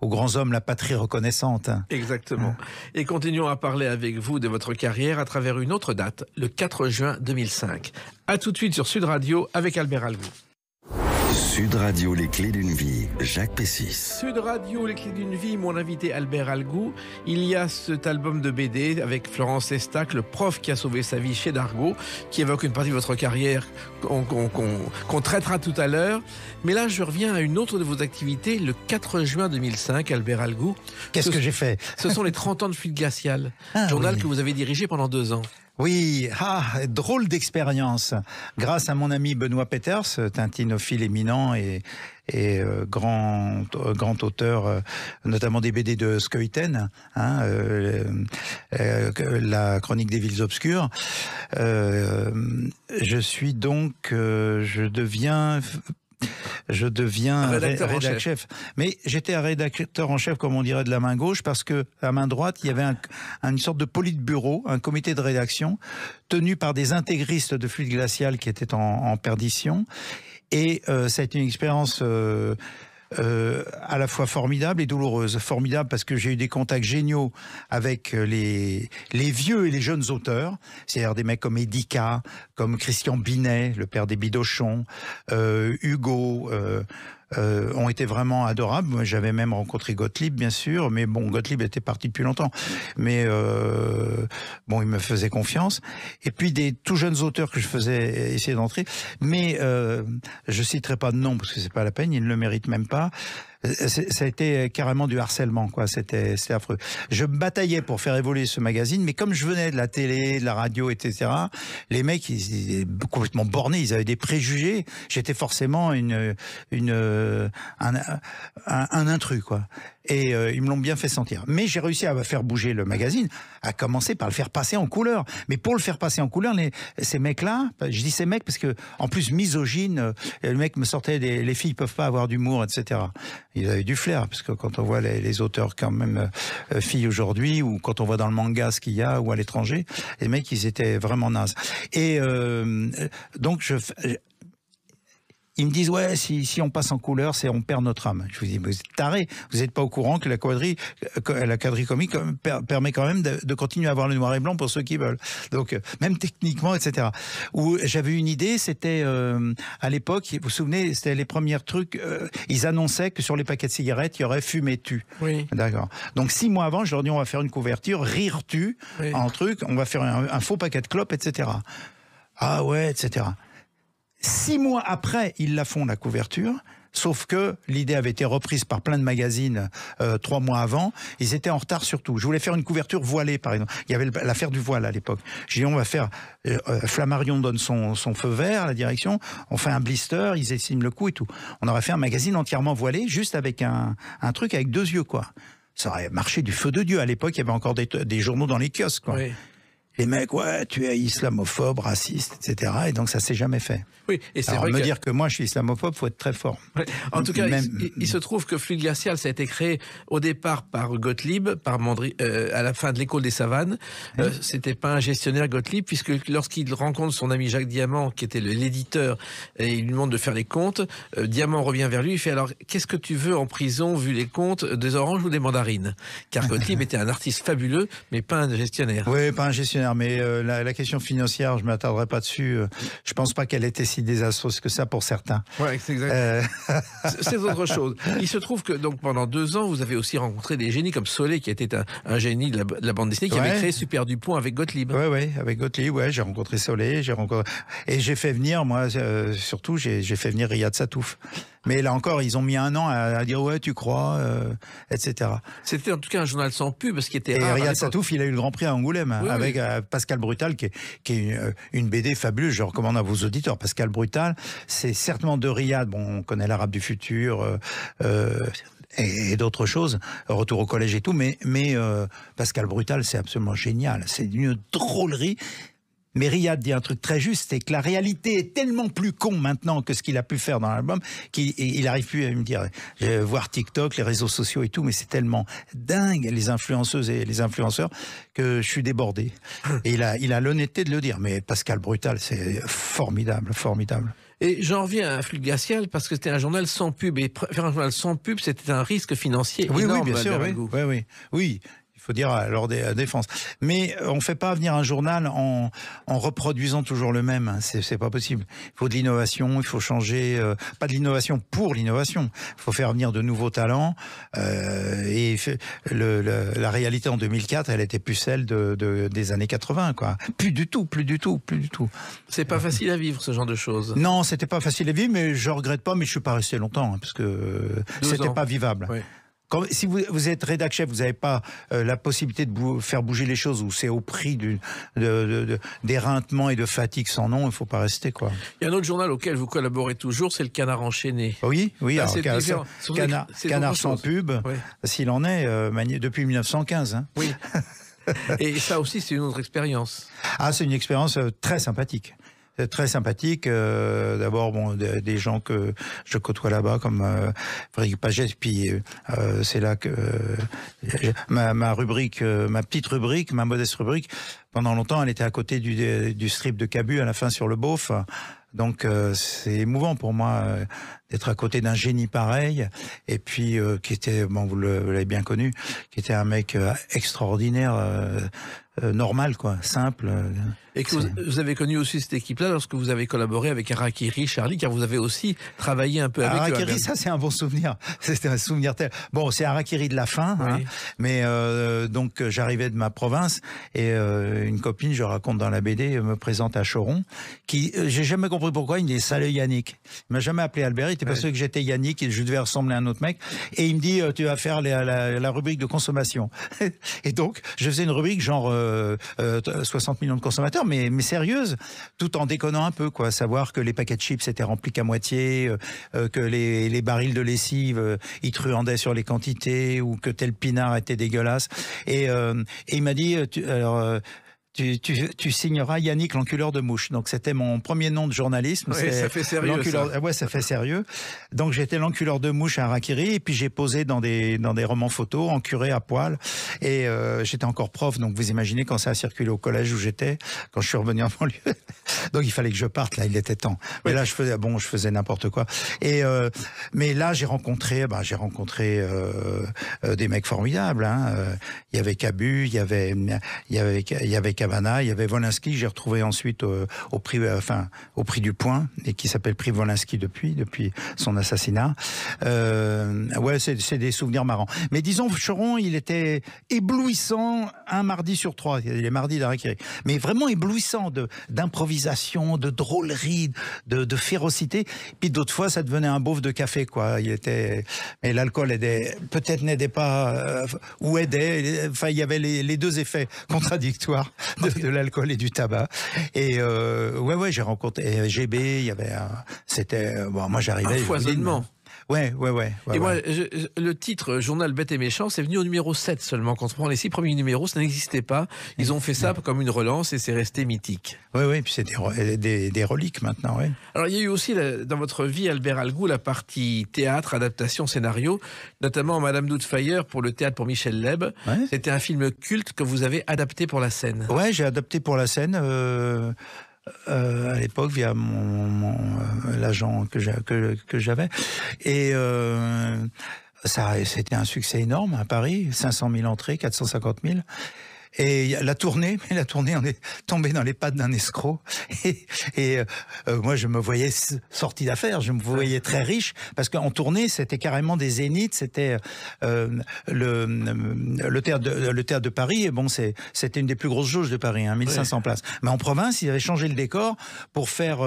aux grands hommes la patrie reconnaissante. Exactement. Et continuons à parler avec vous de votre carrière à travers une autre date, le 4 juin 2005. À tout de suite sur Sud Radio avec Albert Algou. Sud Radio, les clés d'une vie, Jacques Pessis. Sud Radio, les clés d'une vie, mon invité Albert Algou. Il y a cet album de BD avec Florence Estac, le prof qui a sauvé sa vie chez Dargaud, qui évoque une partie de votre carrière qu'on traitera tout à l'heure. Mais là, je reviens à une autre de vos activités, le 4 juin 2005, Albert Algou. Qu'est-ce que j'ai fait ? Ce sont les 30 ans de Fuite glaciale, journal que vous avez dirigé pendant 2 ans. Oui, drôle d'expérience. Grâce à mon ami Benoît Peters, tintinophile éminent et grand auteur, notamment des BD de Skeuten, la chronique des villes obscures. Je deviens rédacteur chef. Mais j'étais un rédacteur en chef, comme on dirait, de la main gauche, parce que à la main droite, il y avait une sorte de politburo, un comité de rédaction, tenu par des intégristes de Fuite glaciale qui étaient en perdition. Et ça a été une expérience à la fois formidable et douloureuse. Formidable parce que j'ai eu des contacts géniaux avec les vieux et les jeunes auteurs, c'est-à-dire des mecs comme Edica, comme Christian Binet, le père des Bidochon, Hugo, ont été vraiment adorables. Moi, j'avais même rencontré Gottlieb, bien sûr, mais bon, Gottlieb était parti depuis longtemps. Mais bon, il me faisait confiance. Et puis des tout jeunes auteurs que je faisais essayer d'entrer. Mais je citerai pas de nom parce que c'est pas la peine, ils ne le méritent même pas. Ça a été carrément du harcèlement, quoi. C'était affreux. Je me bataillais pour faire évoluer ce magazine, mais comme je venais de la télé, de la radio, etc., les mecs, ils étaient complètement bornés, ils avaient des préjugés. J'étais forcément un intrus, quoi. Et ils me l'ont bien fait sentir. Mais j'ai réussi à faire bouger le magazine, à commencer par le faire passer en couleur. Mais pour le faire passer en couleur, ces mecs-là, je dis ces mecs parce que, en plus, misogyne, le mec me sortait les filles peuvent pas avoir d'humour, etc. Ils avaient du flair, parce que quand on voit les auteurs quand même filles aujourd'hui, ou quand on voit dans le manga ce qu'il y a, ou à l'étranger, les mecs, ils étaient vraiment nazes. Et donc, ils me disent, ouais, si on passe en couleur, on perd notre âme. Je vous dis, vous êtes tarés, vous n'êtes pas au courant que la quadrille comique permet quand même de continuer à avoir le noir et blanc pour ceux qui veulent. Donc, même techniquement, etc. Où j'avais une idée, c'était à l'époque, vous vous souvenez, c'était les premiers trucs, ils annonçaient que sur les paquets de cigarettes, il y aurait fumée tu. Oui. D'accord. Donc 6 mois avant, je leur dis, on va faire une couverture, rire tu, Oui. en truc, on va faire un faux paquet de clopes, etc. Ah ouais, etc. 6 mois après, ils la font, la couverture. Sauf que l'idée avait été reprise par plein de magazines 3 mois avant. Ils étaient en retard sur tout. Je voulais faire une couverture voilée, par exemple. Il y avait l'affaire du voile à l'époque. J'ai dit, on va faire... Flammarion donne son feu vert, la direction. On fait un blister, ils signent le coup et tout. On aurait fait un magazine entièrement voilé, juste avec un truc avec 2 yeux, quoi. Ça aurait marché du feu de Dieu. À l'époque, il y avait encore des journaux dans les kiosques, quoi. Oui. Les mecs, ouais, tu es islamophobe, raciste, etc. Et donc, ça s'est jamais fait. Oui, et c'est alors, vrai me dire que moi, je suis islamophobe, faut être très fort. Ouais. En tout cas, Même... il se trouve que Fluide Glacial, ça a été créé au départ par Gottlieb, par à la fin de l'école des savanes. C'était pas un gestionnaire Gottlieb, puisque lorsqu'il rencontre son ami Jacques Diamant, qui était l'éditeur, et il lui demande de faire les comptes, Diamant revient vers lui, il fait, alors, qu'est-ce que tu veux en prison, vu les comptes, des oranges ou des mandarines? Car Gottlieb était un artiste fabuleux, mais pas un gestionnaire. Oui, pas un gestionnaire, mais la question financière, je ne m'attarderai pas dessus. Je pense pas qu'elle était si désastreuse que ça pour certains. Ouais, c'est exact. C'est autre chose. Il se trouve que donc pendant 2 ans, vous avez aussi rencontré des génies comme Solé, qui était un génie de la bande dessinée, qui avait créé Super Dupont avec Gottlieb. Oui, avec Gottlieb, j'ai rencontré Solé, et j'ai fait venir, moi, surtout, j'ai fait venir Riyad Satouf. Mais là encore, ils ont mis 1 an à dire, ouais, tu crois, etc. C'était en tout cas un journal sans pub, ce qui était rare. Et Riyad Satouf, il a eu le Grand Prix à Angoulême, avec Pascal Brutal, qui est une BD fabuleuse. Je recommande à vos auditeurs. Pascal Brutal, c'est certainement de Riyad. Bon, on connaît l'Arabe du futur, et d'autres choses, Retour au collège et tout, mais Pascal Brutal, c'est absolument génial. C'est une drôlerie. Mais Riyad dit un truc très juste, c'est que la réalité est tellement plus con maintenant que ce qu'il a pu faire dans l'album, qu'il n'arrive plus à me dire, voir TikTok, les réseaux sociaux et tout, mais c'est tellement dingue, les influenceuses et les influenceurs, que je suis débordé. Et il a l'honnêteté de le dire, mais Pascal Brutal, c'est formidable, formidable. Et j'en reviens à Fluide Glacial parce que c'était un journal sans pub. Et faire un journal sans pub, c'était un risque financier énorme. Oui, bien sûr, oui. Il faut dire lors des défenses. Mais on ne fait pas venir un journal en reproduisant toujours le même. C'est pas possible. Il faut de l'innovation, il faut changer. Pas de l'innovation pour l'innovation. Il faut faire venir de nouveaux talents. Et la réalité en 2004, elle était plus celle des années 80, quoi. Plus du tout. C'est pas facile à vivre, ce genre de choses. Non, c'était pas facile à vivre, mais je regrette pas, mais je suis pas resté longtemps, parce que c'était pas vivable. Oui. Si vous êtes rédac chef, vous n'avez pas la possibilité de faire bouger les choses, ou c'est au prix d'éreintement et de fatigue sans nom, il ne faut pas rester, quoi. Il y a un autre journal auquel vous collaborez toujours, c'est le Canard enchaîné. Oui. Alors, Canard sans pub, oui. S'il en est, depuis 1915. Hein. Oui. Et ça aussi, c'est une autre expérience. Ah, c'est une expérience très sympathique. Très sympathique. D'abord, des gens que je côtoie là-bas, comme Frédéric Pagès, puis c'est là que ma rubrique, ma petite rubrique, ma modeste rubrique, pendant longtemps, elle était à côté du strip de Cabu à la fin sur le beauf. Donc c'est émouvant pour moi d'être à côté d'un génie pareil, et puis qui était, vous l'avez bien connu, qui était un mec extraordinaire, normal, quoi, simple. Et que vous avez connu aussi cette équipe-là lorsque vous avez collaboré avec Harakiri, Charlie, car vous avez aussi travaillé un peu avec eux. Harakiri, ça c'est un bon souvenir. C'était un souvenir tel. Bon, c'est Harakiri de la fin, oui. Hein, mais donc j'arrivais de ma province et une copine, je raconte dans la BD, me présente à Choron, qui, j'ai jamais compris pourquoi, il me dit salut Yannick. Il m'a jamais appelé Albert, il était persuadé que j'étais Yannick et je devais ressembler à un autre mec. Et il me dit tu vas faire la rubrique de consommation. Et donc je faisais une rubrique genre 60 millions de consommateurs, mais sérieuse, tout en déconnant un peu, quoi. Savoir que les paquets de chips étaient remplis qu'à moitié, que les barils de lessive, ils truandaient sur les quantités, ou que tel pinard était dégueulasse. Et il m'a dit, tu signeras Yannick l'enculeur de mouches. Donc c'était mon premier nom de journalisme. Oui, ça fait sérieux. Ça. Ouais, ça fait sérieux. Donc j'étais l'enculeur de mouches à Harakiri et puis j'ai posé dans des romans photos, en curé à poil. Et j'étais encore prof, donc vous imaginez quand ça a circulé au collège où j'étais, quand je suis revenu en banlieue. Donc il fallait que je parte, là, il était temps. Mais là je faisais n'importe quoi. Et mais là j'ai rencontré des mecs formidables. Hein. Il y avait Cabu, il y avait Cavana, il y avait Wolinski, j'ai retrouvé ensuite au prix du Point, et qui s'appelle prix Wolinski depuis son assassinat. Ouais, c'est des souvenirs marrants. Mais disons, Cheron, il était éblouissant un mardi sur 3, les mardis d'Harakiri. Mais vraiment éblouissant d'improvisation, de drôlerie, de férocité. Puis d'autres fois, ça devenait un beauf de café, quoi. Mais l'alcool peut-être n'aidait pas, ou aidait. Enfin, il y avait les deux effets contradictoires de l'alcool et du tabac. Et ouais, j'ai rencontré GB, il y avait moi j'arrivais. Un foisonnement. Ouais. Et moi, le titre Journal bête et méchant, c'est venu au numéro 7 seulement. Quand on prend les 6 premiers numéros, ça n'existait pas. Ils ont fait ça comme une relance et c'est resté mythique. Oui, puis c'est des reliques maintenant, oui. Alors, il y a eu aussi, dans votre vie, Albert Algou, la partie théâtre, adaptation, scénario, notamment Madame Doubtfire pour le théâtre pour Michel Leb. Ouais. C'était un film culte que vous avez adapté pour la scène. Ouais, j'ai adapté pour la scène. À l'époque via l'agent que j'avais et c'était un succès énorme à Paris, 500 000 entrées, 450 000. Et la tournée, on est tombé dans les pattes d'un escroc. Et moi, je me voyais sorti d'affaires, je me voyais très riche, parce qu'en tournée, c'était carrément des zéniths, c'était le théâtre de Paris. Et bon, c'était une des plus grosses jauges de Paris, 1500 places. Mais en province, ils avaient changé le décor pour faire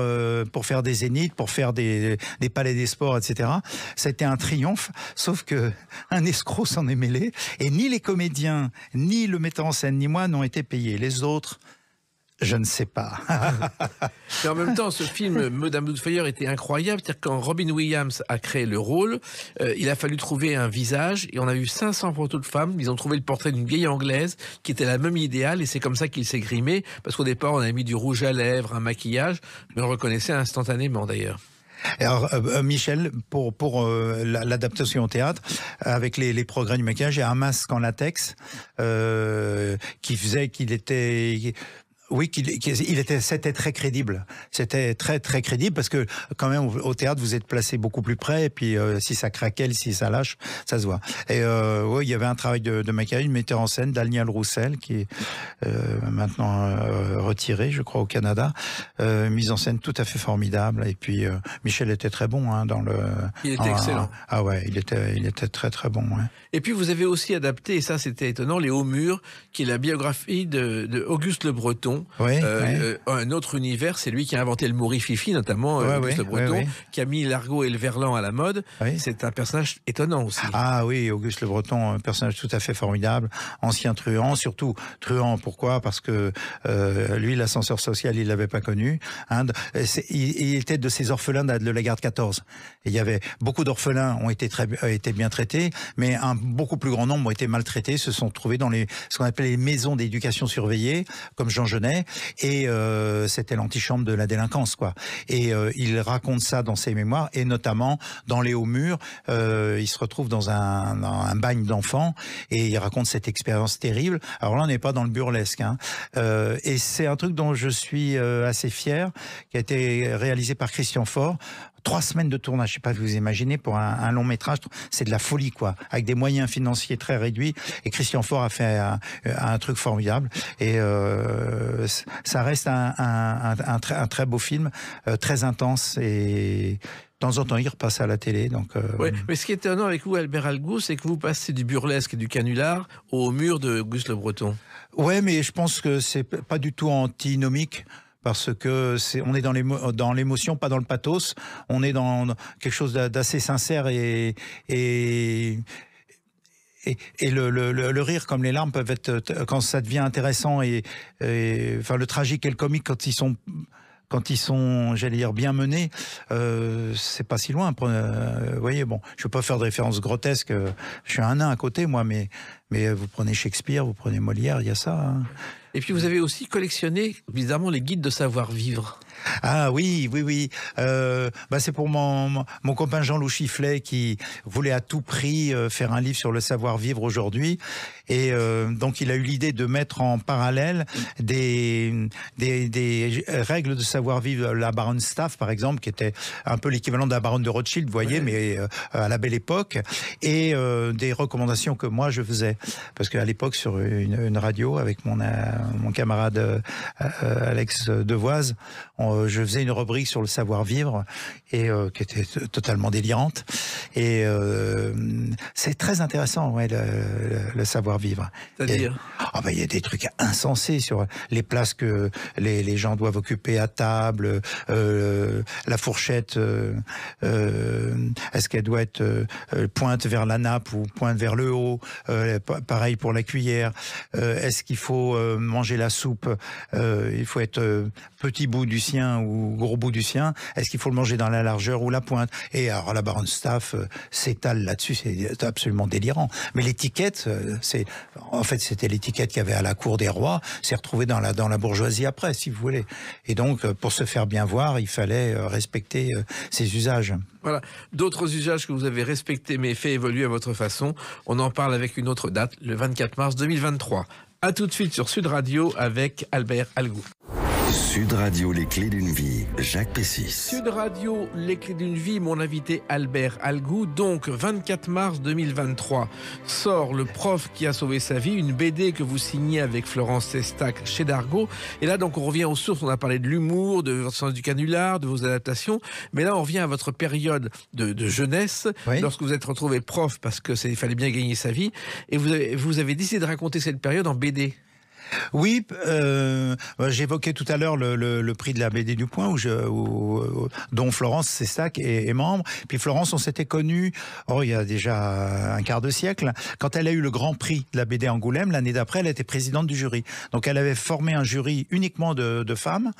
des zéniths, pour faire des palais des sports, etc. C'était un triomphe, sauf que un escroc s'en est mêlé, et ni les comédiens, ni le metteur en scène, ni moi n'ont été payés. Les autres, je ne sais pas. Mais en même temps, ce film Madame Doubtfire était incroyable. C'est-à-dire quand Robin Williams a créé le rôle, il a fallu trouver un visage et on a eu 500 photos de femmes. Ils ont trouvé le portrait d'une vieille anglaise qui était la même idéale et c'est comme ça qu'il s'est grimé. Parce qu'au départ, on a mis du rouge à lèvres, un maquillage, mais on le reconnaissait instantanément d'ailleurs. Alors Michel, pour l'adaptation au théâtre, avec les progrès du maquillage, il y a un masque en latex qui faisait qu'il était... Oui, c'était très crédible. C'était très très crédible parce que quand même au théâtre vous êtes placé beaucoup plus près et puis si ça craquelle, si ça lâche, ça se voit. Et oui, il y avait un travail de maquillage, une metteur en scène, Daniel Roussel, qui est maintenant retiré, je crois, au Canada. Mise en scène tout à fait formidable. Et puis Michel était très bon dans le. Il était excellent. Ah ouais, il était très très bon. Ouais. Et puis vous avez aussi adapté, et ça c'était étonnant, Les Hauts Murs, qui est la biographie de Auguste Le Breton. Oui, un autre univers, c'est lui qui a inventé le Mouri-Fifi, notamment Auguste Le Breton, qui a mis l'argot et le verlan à la mode. Oui. C'est un personnage étonnant aussi. Ah oui, Auguste Le Breton, un personnage tout à fait formidable, ancien truand, surtout truand. Pourquoi ? Parce que lui, l'ascenseur social, il l'avait pas connu. Hein. Il était de ces orphelins de la garde 14. Et il y avait beaucoup d'orphelins ont été bien traités, mais un beaucoup plus grand nombre ont été maltraités, se sont trouvés dans ce qu'on appelle les maisons d'éducation surveillée, comme Jean Genet. Et c'était l'antichambre de la délinquance, quoi. Et il raconte ça dans ses mémoires, et notamment dans Les Hauts Murs, il se retrouve dans un bagne d'enfants, et il raconte cette expérience terrible. Alors là, on n'est pas dans le burlesque, hein. Et c'est un truc dont je suis assez fier, qui a été réalisé par Christian Faure. 3 semaines de tournage, je sais pas si vous imaginez, pour un long métrage, c'est de la folie, quoi, avec des moyens financiers très réduits. Et Christian Faure a fait un truc formidable. Et ça reste un très beau film, très intense, et de temps en temps il repasse à la télé. Donc oui, mais ce qui est étonnant avec vous, Albert Algou, c'est que vous passez du burlesque et du canular au mur de Auguste Le Breton. Ouais, mais je pense que c'est pas du tout antinomique. Parce que on est dans l'émotion, pas dans le pathos. On est dans quelque chose d'assez sincère et le rire comme les larmes peuvent être, quand ça devient intéressant enfin le tragique et le comique quand ils sont, j'allais dire, bien menés, c'est pas si loin. Vous voyez, bon, je veux pas faire de références grotesques. Je suis un nain à côté, moi, mais vous prenez Shakespeare, vous prenez Molière, il y a ça. Hein. Et puis vous avez aussi collectionné, évidemment, les guides de savoir-vivre. Ah oui. C'est pour mon copain Jean-Loup Chifflet qui voulait à tout prix faire un livre sur le savoir-vivre aujourd'hui. Et donc il a eu l'idée de mettre en parallèle des règles de savoir-vivre, la baronne Staff par exemple, qui était un peu l'équivalent de la baronne de Rothschild, vous voyez, mais à la belle époque, et des recommandations que moi je faisais. Parce qu'à l'époque, sur une radio, avec mon camarade Alex Devoise, je faisais une rubrique sur le savoir-vivre et qui était totalement délirante. Et c'est très intéressant, le savoir-vivre. C'est-à-dire ? Il y a des trucs insensés sur les places que les gens doivent occuper à table, la fourchette, est-ce qu'elle doit être pointe vers la nappe ou pointe vers le haut, pareil pour la cuillère, est-ce qu'il faut manger la soupe, il faut être petit bout du sien ou gros bout du sien, est-ce qu'il faut le manger dans la largeur ou la pointe? Et alors la baronne Staff s'étale là-dessus, c'est absolument délirant. Mais l'étiquette, c'était l'étiquette qu'il y avait à la cour des rois, c'est retrouvé dans la bourgeoisie après, si vous voulez. Et donc, pour se faire bien voir, il fallait respecter ces usages. Voilà, d'autres usages que vous avez respectés mais fait évoluer à votre façon. On en parle avec une autre date, le 24 mars 2023. A tout de suite sur Sud Radio avec Albert Algou. Sud Radio, les clés d'une vie, Jacques Pessis. Sud Radio, les clés d'une vie, mon invité Albert Algou. Donc, 24 mars 2023, sort Le prof qui a sauvé sa vie, une BD que vous signez avec Florence Sestac chez Dargaud. Et là, donc, on revient aux sources. On a parlé de l'humour, de votre sens du canular, de vos adaptations. Mais là, on revient à votre période de jeunesse, lorsque vous êtes retrouvé prof parce qu'il fallait bien gagner sa vie. Et vous avez décidé de raconter cette période en BD. Oui, j'évoquais tout à l'heure le prix de la BD du Point dont Florence Sestac est membre. Puis Florence, on s'était connus il y a déjà un quart de siècle. Quand elle a eu le grand prix de la BD Angoulême, l'année d'après, elle était présidente du jury. Donc elle avait formé un jury uniquement de femmes.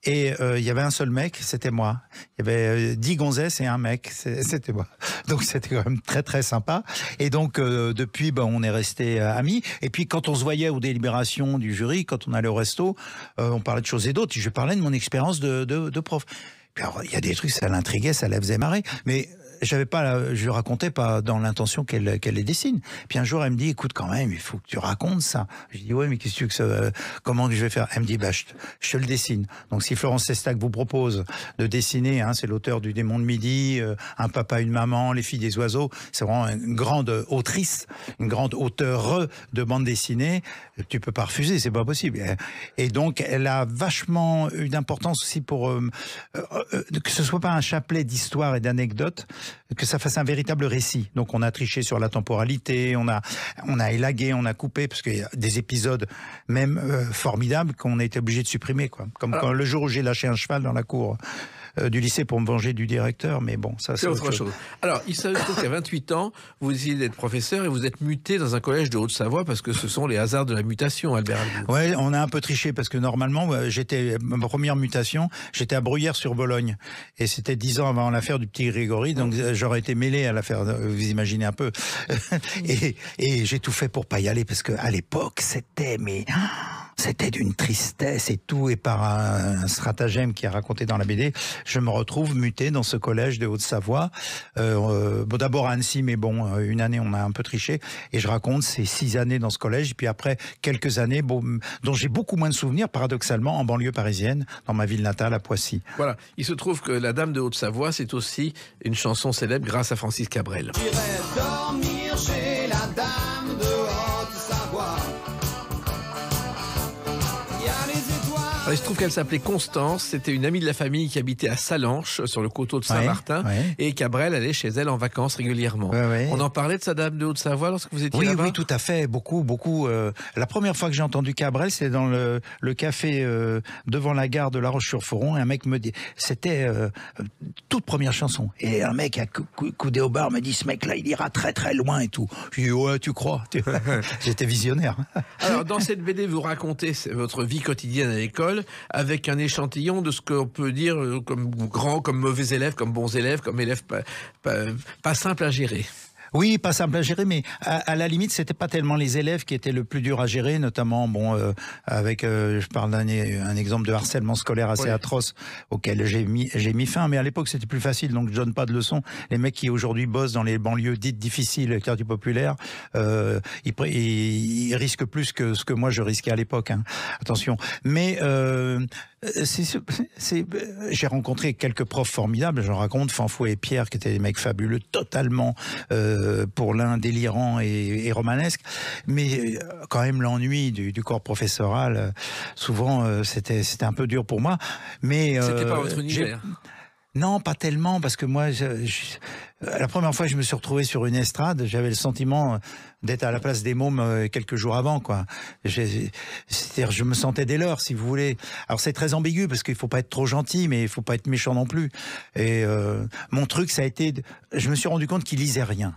Et il y avait un seul mec, c'était moi. Il y avait 10 gonzesses et un mec, c'était moi. Donc c'était quand même très très sympa. Et donc depuis, on est restés amis. Et puis quand on se voyait aux délibérations du jury, quand on allait au resto, on parlait de choses et d'autres. Je parlais de mon expérience de prof. Puis alors, il y a des trucs, ça l'intriguait, ça la faisait marrer. Mais je lui racontais pas dans l'intention qu'elle les dessine. Puis un jour, elle me dit, écoute, quand même, il faut que tu racontes ça. Je dis, ouais, mais qu'est-ce que tu veux que ça, comment que je vais faire? Elle me dit, je te le dessine. Donc, si Florence Sestac vous propose de dessiner, c'est l'auteur du Démon de Midi, Un papa, une maman, Les filles des oiseaux, c'est vraiment une grande autrice, une grande auteure de bande dessinée, tu peux pas refuser, c'est pas possible. Et donc, elle a vachement une importance aussi pour que ce soit pas un chapelet d'histoires et d'anecdotes, que ça fasse un véritable récit. Donc on a triché sur la temporalité, on a élagué, on a coupé, parce qu'il y a des épisodes même formidables qu'on a été obligé de supprimer, quoi. Comme quand le jour où j'ai lâché un cheval dans la cour du lycée pour me venger du directeur, mais bon, ça c'est autre chose. Alors, il se trouve qu'à 28 ans, vous décidez d'être professeur et vous êtes muté dans un collège de Haute-Savoie parce que ce sont les hasards de la mutation, Albert Algou. Ouais, on a un peu triché parce que normalement, ma première mutation, j'étais à Bruyères-sur-Bologne et c'était 10 ans avant l'affaire du petit Grégory, donc j'aurais été mêlé à l'affaire, vous imaginez un peu. et j'ai tout fait pour pas y aller parce que à l'époque, c'était d'une tristesse et tout, et par un stratagème qui est raconté dans la BD, je me retrouve muté dans ce collège de Haute-Savoie. D'abord à Annecy, mais une année on a un peu triché, et je raconte ces 6 années dans ce collège, et puis après quelques années dont j'ai beaucoup moins de souvenirs, paradoxalement, en banlieue parisienne, dans ma ville natale, à Poissy. Voilà, il se trouve que La Dame de Haute-Savoie, c'est aussi une chanson célèbre grâce à Francis Cabrel. J'irai dormir chez la Dame de Haute-Savoie. Il se trouve qu'elle s'appelait Constance, c'était une amie de la famille qui habitait à Salanches, sur le coteau de Saint-Martin, et Cabrel allait chez elle en vacances régulièrement. On en parlait de sa Dame de Haute-Savoie lorsque vous étiez là-bas? Oui, tout à fait, beaucoup. La première fois que j'ai entendu Cabrel, c'était dans le café devant la gare de La Roche-sur-Foron, et un mec me dit, c'était toute première chanson, et un mec a coudé au bar me dit, ce mec-là, il ira très très loin et tout. Je dis, ouais, tu crois? J'étais visionnaire. Alors, dans cette BD, vous racontez votre vie quotidienne à l'école, avec un échantillon de ce qu'on peut dire comme grands, comme mauvais élèves, comme bons élèves, comme élèves pas simples à gérer. Oui, pas simple à gérer, mais à la limite, c'était pas tellement les élèves qui étaient le plus dur à gérer, notamment, avec, je parle un exemple de harcèlement scolaire assez atroce auquel j'ai mis fin, mais à l'époque c'était plus facile, donc je donne pas de leçons. Les mecs qui aujourd'hui bossent dans les banlieues dites difficiles, les quartiers populaires, ils risquent plus que ce que moi je risquais à l'époque. Hein. Attention, mais j'ai rencontré quelques profs formidables, j'en raconte, Fanfouet et Pierre, qui étaient des mecs fabuleux, totalement, pour l'un délirant et romanesque, mais quand même l'ennui du corps professoral, souvent c'était un peu dur pour moi. Mais c'était pas votre univers. Non, pas tellement, parce que moi, la première fois que je me suis retrouvé sur une estrade, j'avais le sentiment d'être à la place des mômes quelques jours avant, quoi. C'est-à-dire, je me sentais dès lors, si vous voulez. Alors c'est très ambigu, parce qu'il faut pas être trop gentil, mais il faut pas être méchant non plus. Et mon truc, ça a été, je me suis rendu compte qu'ils lisaient rien.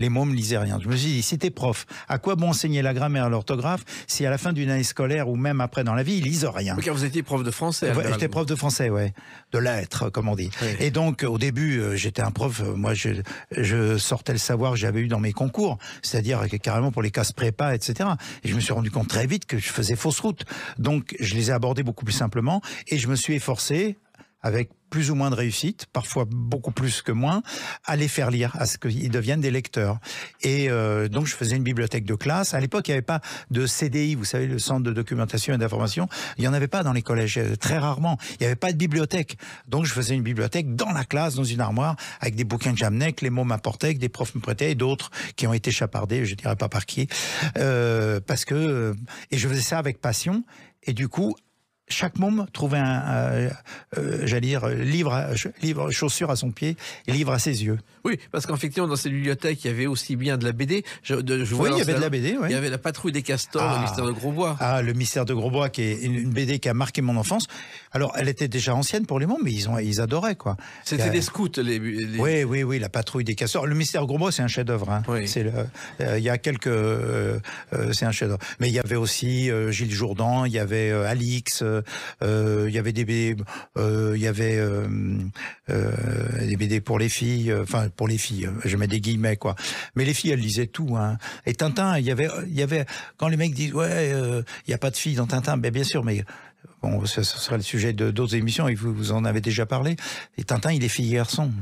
Les mômes lisaient rien. Je me suis dit, si t'es prof, à quoi bon enseigner la grammaire et l'orthographe si à la fin d'une année scolaire ou même après dans la vie, ils lisent rien? Car vous étiez prof de français. Ouais, j'étais prof de français, ouais. De lettres, comme on dit. Oui. Et donc, au début, j'étais un prof, moi, je sortais le savoir que j'avais eu dans mes concours, c'est-à-dire carrément pour les classes prépa, etc. Et je me suis rendu compte très vite que je faisais fausse route. Donc, je les ai abordés beaucoup plus simplement et je me suis efforcé, avec plus ou moins de réussite, parfois beaucoup plus que moins, à les faire lire, à ce qu'ils deviennent des lecteurs. Et donc je faisais une bibliothèque de classe. À l'époque, il n'y avait pas de CDI, vous savez, le centre de documentation et d'information. Il n'y en avait pas dans les collèges, très rarement. Il n'y avait pas de bibliothèque. Donc je faisais une bibliothèque dans la classe, dans une armoire, avec des bouquins que j'amenais, que les mômes m'apportaient, que des profs me prêtaient, et d'autres qui ont été chapardés, je ne dirais pas par qui. Parce que... et je faisais ça avec passion. Et du coup... chaque môme trouvait j'allais dire, livre, chaussure à son pied et livre à ses yeux. Oui, parce qu'effectivement, dans cette bibliothèque, il y avait aussi bien de la BD. Oui, il y avait de la BD, oui. Il y avait La Patrouille des Castors, Le Mystère de Grosbois. Ah, Le Mystère de Grosbois, qui est une BD qui a marqué mon enfance. Alors, elle était déjà ancienne pour les mômes, mais ils adoraient, quoi. C'était des scouts, Oui, La Patrouille des Castors. Le Mystère de Grosbois, c'est un chef-d'œuvre. Hein. Oui. Il y a quelques... c'est un chef-d'œuvre. Mais il y avait aussi Gilles Jourdan, il y avait Alix... il y avait des BD, il y avait des BD pour les filles, enfin pour les filles, je mets des guillemets quoi. Mais les filles elles lisaient tout. Hein. Et Tintin, il y avait quand les mecs disent ouais, il y a pas de filles dans Tintin, ben bien sûr, mais bon, ce serait le sujet d'autres émissions et vous en avez déjà parlé. Et Tintin, il est fille et garçon.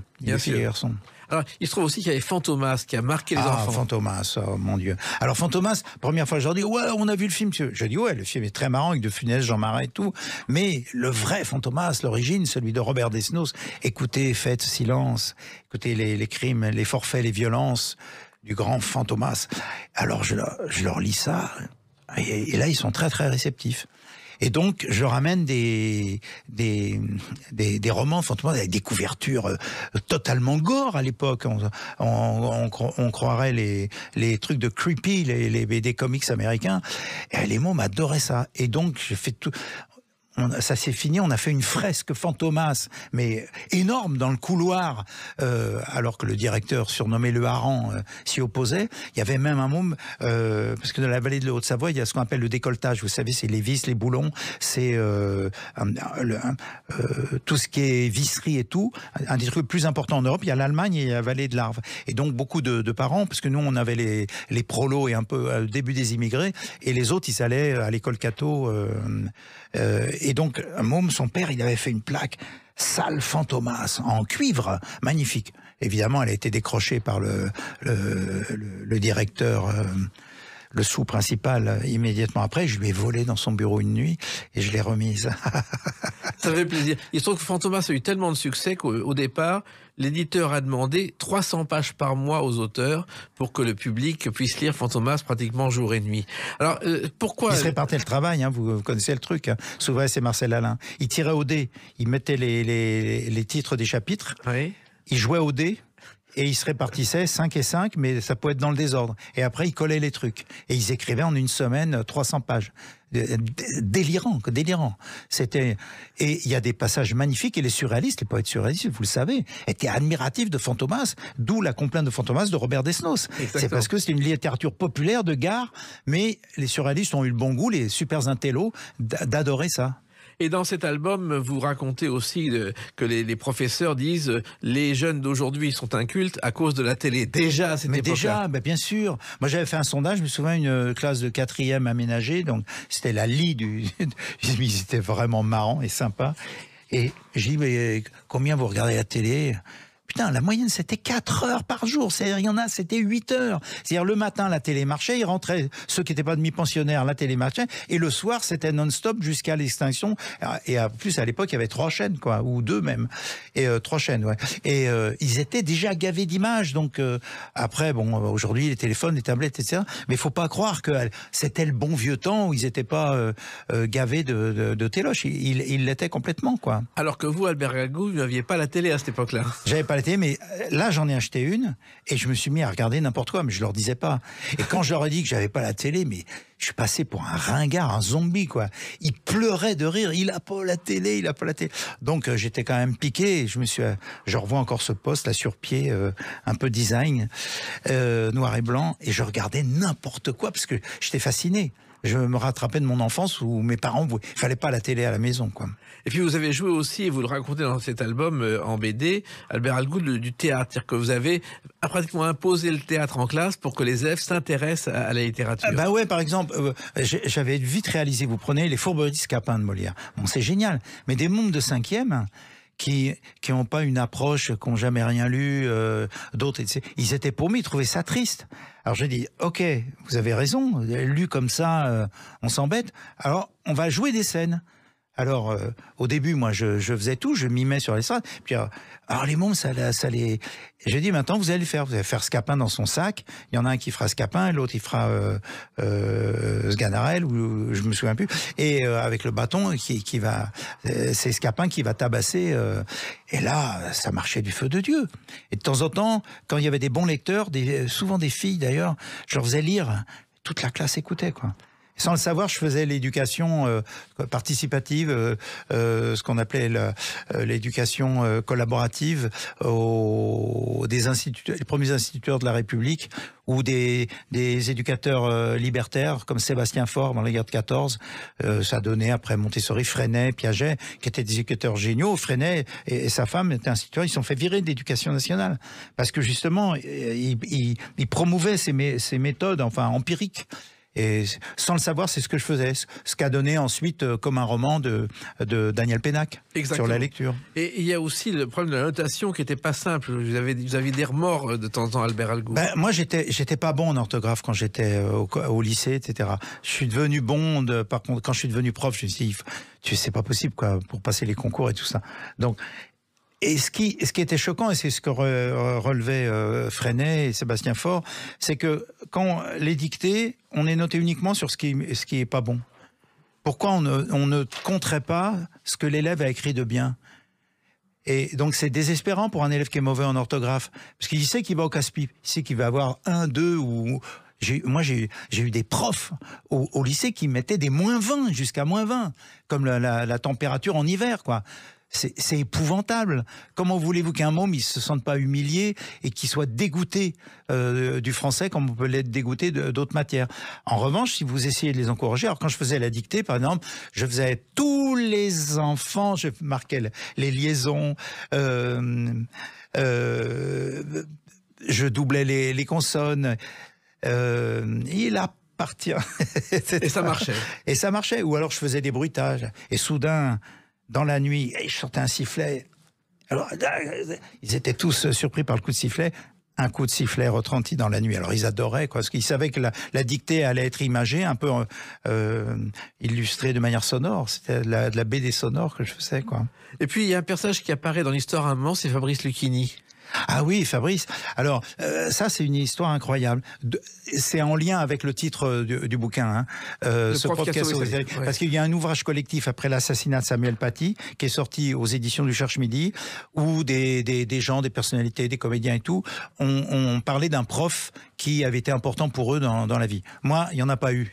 Alors, il se trouve aussi qu'il y avait Fantomas qui a marqué les enfants. Fantomas, oh mon Dieu. Alors Fantomas, première fois je leur dis, ouais, on a vu le film. Je dis, ouais, le film est très marrant avec De Funès, Jean Marais et tout. Mais le vrai Fantomas, l'origine, celui de Robert Desnos, écoutez, faites silence, écoutez les crimes, les forfaits, les violences du grand Fantomas. Alors je leur lis ça, et là ils sont très très réceptifs. Et donc, je ramène des romans Fantomas avec des couvertures totalement gore à l'époque. On croirait les trucs de creepy, les BD comics américains. Et les mômes adoraient ça. Et donc, j'ai fait tout... ça s'est fini, on a fait une fresque Fantomas, mais énorme dans le couloir, alors que le directeur, surnommé le Hareng, s'y opposait. Il y avait même un môme, parce que dans la vallée de la Haute-Savoie, il y a ce qu'on appelle le décolletage. Vous savez, c'est les vis, les boulons, c'est tout ce qui est visserie et tout. Un des trucs plus importants en Europe, il y a l'Allemagne et la vallée de l'Arve. Et donc beaucoup de parents, parce que nous on avait les prolos et un peu le début des immigrés, et les autres ils allaient à l'école catho. Et donc, un môme, son père, il avait fait une plaque Salle Fantomas en cuivre, magnifique. Évidemment, elle a été décrochée par le directeur, le sous-principal, immédiatement après. Je lui ai volé dans son bureau une nuit et je l'ai remise. Ça fait plaisir. Il se trouve que Fantomas a eu tellement de succès qu'au départ, l'éditeur a demandé 300 pages par mois aux auteurs pour que le public puisse lire Fantomas pratiquement jour et nuit. Alors, pourquoi... Il se répartait le travail, hein, vous connaissez le truc. Hein. Souvent, c'est Marcel Alain. Il tirait au dé, il mettait les titres des chapitres, oui. Il jouait au dé, et ils se répartissaient 5 et 5, mais ça pouvait être dans le désordre. Et après, ils collaient les trucs. Et ils écrivaient en une semaine 300 pages. Délirant, délirant. C'était... Et il y a des passages magnifiques, et les surréalistes, les poètes surréalistes, vous le savez, étaient admiratifs de Fantomas, d'où la complainte de Fantomas de Robert Desnos. Exactement. C'est parce que c'est une littérature populaire de gare, mais les surréalistes ont eu le bon goût, les super intellos, d'adorer ça. Et dans cet album, vous racontez aussi que les professeurs disent les jeunes d'aujourd'hui sont incultes à cause de la télé. Déjà à cette époque-là. Déjà, bien sûr. Moi, j'avais fait un sondage, je me souviens, une classe de 4e aménagée, donc c'était la lie du... Ils étaient vraiment marrants et sympas. Et j'ai dit, mais combien vous regardez la télé ? Putain, la moyenne, c'était 4 heures par jour. C'est-à-dire, il y en a, c'était 8 heures. C'est-à-dire, le matin, la télé marchait, ils rentraient, ceux qui n'étaient pas demi-pensionnaires, la télé marchait, et le soir, c'était non-stop jusqu'à l'extinction. Et en plus, à l'époque, il y avait 3 chaînes, quoi, ou 2 même. Et 3 chaînes, ouais. Et ils étaient déjà gavés d'images. Donc, après, bon, aujourd'hui, les téléphones, les tablettes, etc. Mais il faut pas croire que c'était le bon vieux temps où ils n'étaient pas gavés de téloches. Ils l'étaient complètement, quoi. Alors que vous, Albert Galgou, vous n'aviez pas la télé à cette époque-là. J'avais pas la télé, mais là j'en ai acheté une et je me suis mis à regarder n'importe quoi, mais je leur disais pas. Et quand je leur ai dit que j'avais pas la télé, mais je suis passé pour un ringard, un zombie, quoi. Ils pleuraient de rire. Il a pas la télé, il a pas la télé. Donc j'étais quand même piqué. Et je revois encore ce poste là sur pied, un peu design, noir et blanc, et je regardais n'importe quoi parce que j'étais fasciné. Je me rattrapais de mon enfance où mes parents, il fallait pas la télé à la maison, quoi. Et puis vous avez joué aussi, et vous le racontez dans cet album en BD, Albert Algoud, du théâtre. C'est-à-dire que vous avez pratiquement imposé le théâtre en classe pour que les élèves s'intéressent à la littérature. Bah ouais, par exemple, j'avais vite réalisé, vous prenez Les Fourberies de Scapin de Molière. Bon, c'est génial. Mais des mômes de 5e qui n'ont pas une approche, qui n'ont jamais rien lu, d'autres, ils étaient paumés, ils trouvaient ça triste. Alors j'ai dit, ok, vous avez raison, lu comme ça, on s'embête. Alors on va jouer des scènes. Alors au début, moi je faisais tout, je mimais sur les scènes. Puis alors les mômes, ça les. J'ai dit maintenant vous allez le faire. Vous allez faire Scapin dans son sac. Il y en a un qui fera Scapin, l'autre il fera Sganarelle ou je me souviens plus. Et avec le bâton qui va, c'est Scapin qui va tabasser. Et là, ça marchait du feu de Dieu. Et de temps en temps, quand il y avait des bons lecteurs, souvent des filles d'ailleurs, je leur faisais lire. Toute la classe écoutait, quoi. Sans le savoir, je faisais l'éducation participative, ce qu'on appelait l'éducation collaborative des instituteurs, les premiers instituteurs de la République, ou des éducateurs libertaires comme Sébastien Faure dans la guerre de 14. Ça donnait après Montessori, Freinet, Piaget, qui étaient des éducateurs géniaux. Freinet et sa femme étaient instituteurs. Ils se sont fait virer de l'éducation nationale parce que justement, ils promouvaient ces méthodes, enfin empiriques. Et sans le savoir, c'est ce que je faisais. Ce qu'a donné ensuite comme un roman de Daniel Pénac. Exactement. Sur la lecture. Et il y a aussi le problème de la notation qui n'était pas simple. Vous aviez des remords de temps en temps, Albert Algoud. Ben, moi, j'étais pas bon en orthographe quand j'étais au lycée, etc. Je suis devenu bon, par contre, quand je suis devenu prof, je me suis dit, c'est pas possible, quoi, pour passer les concours et tout ça. Donc, et ce qui était choquant, et c'est ce que relevaient Freinet et Sébastien Faure, c'est que quand les dictées, on est noté uniquement sur ce qui est pas bon. Pourquoi on ne compterait pas ce que l'élève a écrit de bien? Et donc c'est désespérant pour un élève qui est mauvais en orthographe, parce qu'il sait qu'il va au casse-pipe, il sait qu'il va avoir 1, 2 ou... Moi, j'ai eu des profs au lycée qui mettaient des -20 jusqu'à -20, comme la température en hiver, quoi. C'est épouvantable. Comment voulez-vous qu'un môme il se sente pas humilié et qu'il soit dégoûté du français comme on peut l'être dégoûté d'autres matières? En revanche, si vous essayez de les encourager, alors quand je faisais la dictée, par exemple, je faisais tous les enfants, je marquais les liaisons, je doublais les consonnes. Il appartient. Et ça marchait. Et ça marchait. Ou alors je faisais des bruitages. Et soudain, dans la nuit, je sortais un sifflet. Alors, ils étaient tous surpris par le coup de sifflet. Un coup de sifflet retenti dans la nuit. Alors, ils adoraient, quoi, parce qu'ils savaient que la dictée allait être imagée, un peu illustrée de manière sonore. C'était de la BD sonore que je faisais, quoi. Et puis, il y a un personnage qui apparaît dans l'histoire à un moment, c'est Fabrice Lucchini. Ah oui, Fabrice. Alors, ça, c'est une histoire incroyable. C'est en lien avec le titre du bouquin, hein. Ce prof qui a sauvé sa vie. Parce qu'il y a un ouvrage collectif après l'assassinat de Samuel Paty, qui est sorti aux éditions du Cherche-Midi, où des gens, des personnalités, des comédiens et tout, ont parlé d'un prof qui avait été important pour eux dans la vie. Moi, il n'y en a pas eu.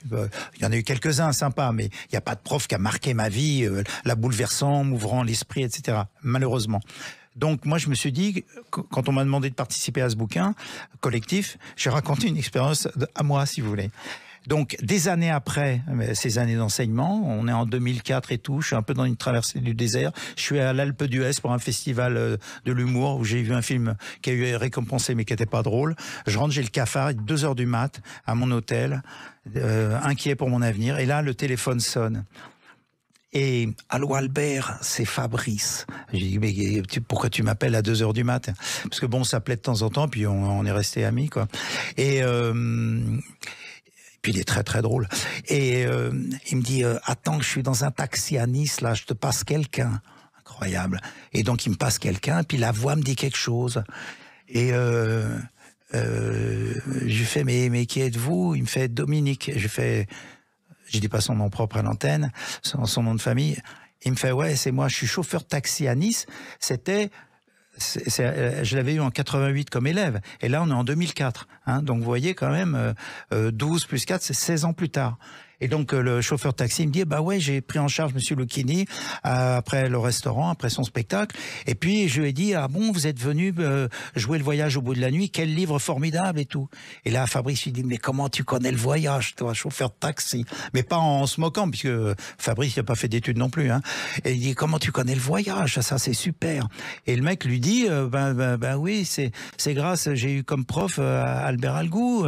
Il y en a eu quelques-uns sympas, mais il n'y a pas de prof qui a marqué ma vie, la bouleversant, m'ouvrant l'esprit, etc. Malheureusement. Donc moi je me suis dit, quand on m'a demandé de participer à ce bouquin collectif, j'ai raconté une expérience à moi, si vous voulez. Donc, des années après ces années d'enseignement, on est en 2004 et tout, je suis un peu dans une traversée du désert, je suis à l'Alpe d'Huez pour un festival de l'humour où j'ai vu un film qui a eu récompensé mais qui n'était pas drôle. Je rentre, j'ai le cafard, 2 heures du mat, à mon hôtel, inquiet pour mon avenir, et là, le téléphone sonne. Et allô Albert, c'est Fabrice. J'ai dit mais pourquoi tu m'appelles à 2 heures du mat? Parce que bon, on s'appelait de temps en temps, puis on est restés amis quoi. Et puis il est très très drôle. Et il me dit attends, je suis dans un taxi à Nice là, je te passe quelqu'un. Incroyable. Et donc il me passe quelqu'un, puis la voix me dit quelque chose. Et je lui fais mais qui êtes-vous? Il me fait Dominique. Je dis pas son nom propre à l'antenne, son nom de famille. Il me fait ouais, c'est moi, je suis chauffeur de taxi à Nice. Je l'avais eu en 88 comme élève, et là on est en 2004. Hein, donc vous voyez quand même, 12 plus 4, c'est 16 ans plus tard. Et donc le chauffeur de taxi me dit bah ouais, j'ai pris en charge Monsieur Lucchini après le restaurant, après son spectacle. Et puis je lui ai dit ah bon, vous êtes venu jouer Le Voyage au bout de la nuit, quel livre formidable et tout. Et là Fabrice lui dit mais comment tu connais Le Voyage, toi, chauffeur de taxi? Mais pas en se moquant, puisque Fabrice n'a pas fait d'études non plus. Hein. Et il dit comment tu connais Le Voyage, ça c'est super. Et le mec lui dit ben oui, c'est grâce, j'ai eu comme prof Albert Algou.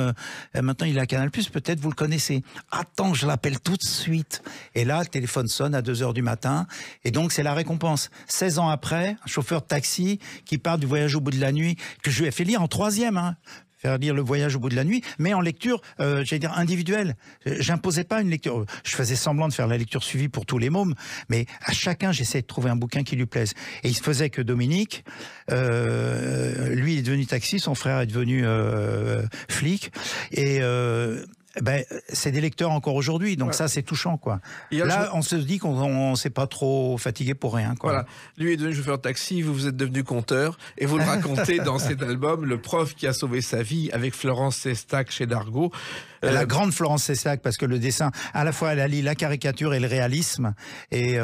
Maintenant il est à Canal+, peut-être vous le connaissez. Attends, je l'appelle tout de suite. Et là, le téléphone sonne à 2 heures du matin. Et donc, c'est la récompense. 16 ans après, un chauffeur de taxi qui parle du Voyage au bout de la nuit, que je lui ai fait lire en 3e, hein. Faire lire Le Voyage au bout de la nuit, mais en lecture, j'allais dire individuelle. J'imposais pas une lecture. Je faisais semblant de faire la lecture suivie pour tous les mômes, mais à chacun, j'essayais de trouver un bouquin qui lui plaise. Et il se faisait que Dominique, lui, il est devenu taxi, son frère est devenu flic, et c'est des lecteurs encore aujourd'hui, donc ça c'est touchant quoi. Là on se dit qu'on s'est pas trop fatigué pour rien quoi. Voilà, lui est devenu chauffeur de taxi, vous êtes devenu conteur, et vous le racontez dans cet album, Le prof qui a sauvé sa vie, avec Florence Sestac chez Dargaud. La grande Florence Sestac, parce que le dessin, à la fois elle allie la caricature et le réalisme, et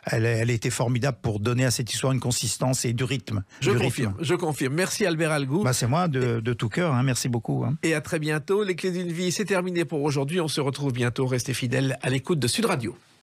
elle était formidable pour donner à cette histoire une consistance et du rythme. Je confirme. Merci Albert Algou. C'est moi de tout cœur, hein, merci beaucoup. Hein. Et à très bientôt. Les Clés d'une vie, c'est terminé pour aujourd'hui. On se retrouve bientôt. Restez fidèles à l'écoute de Sud Radio.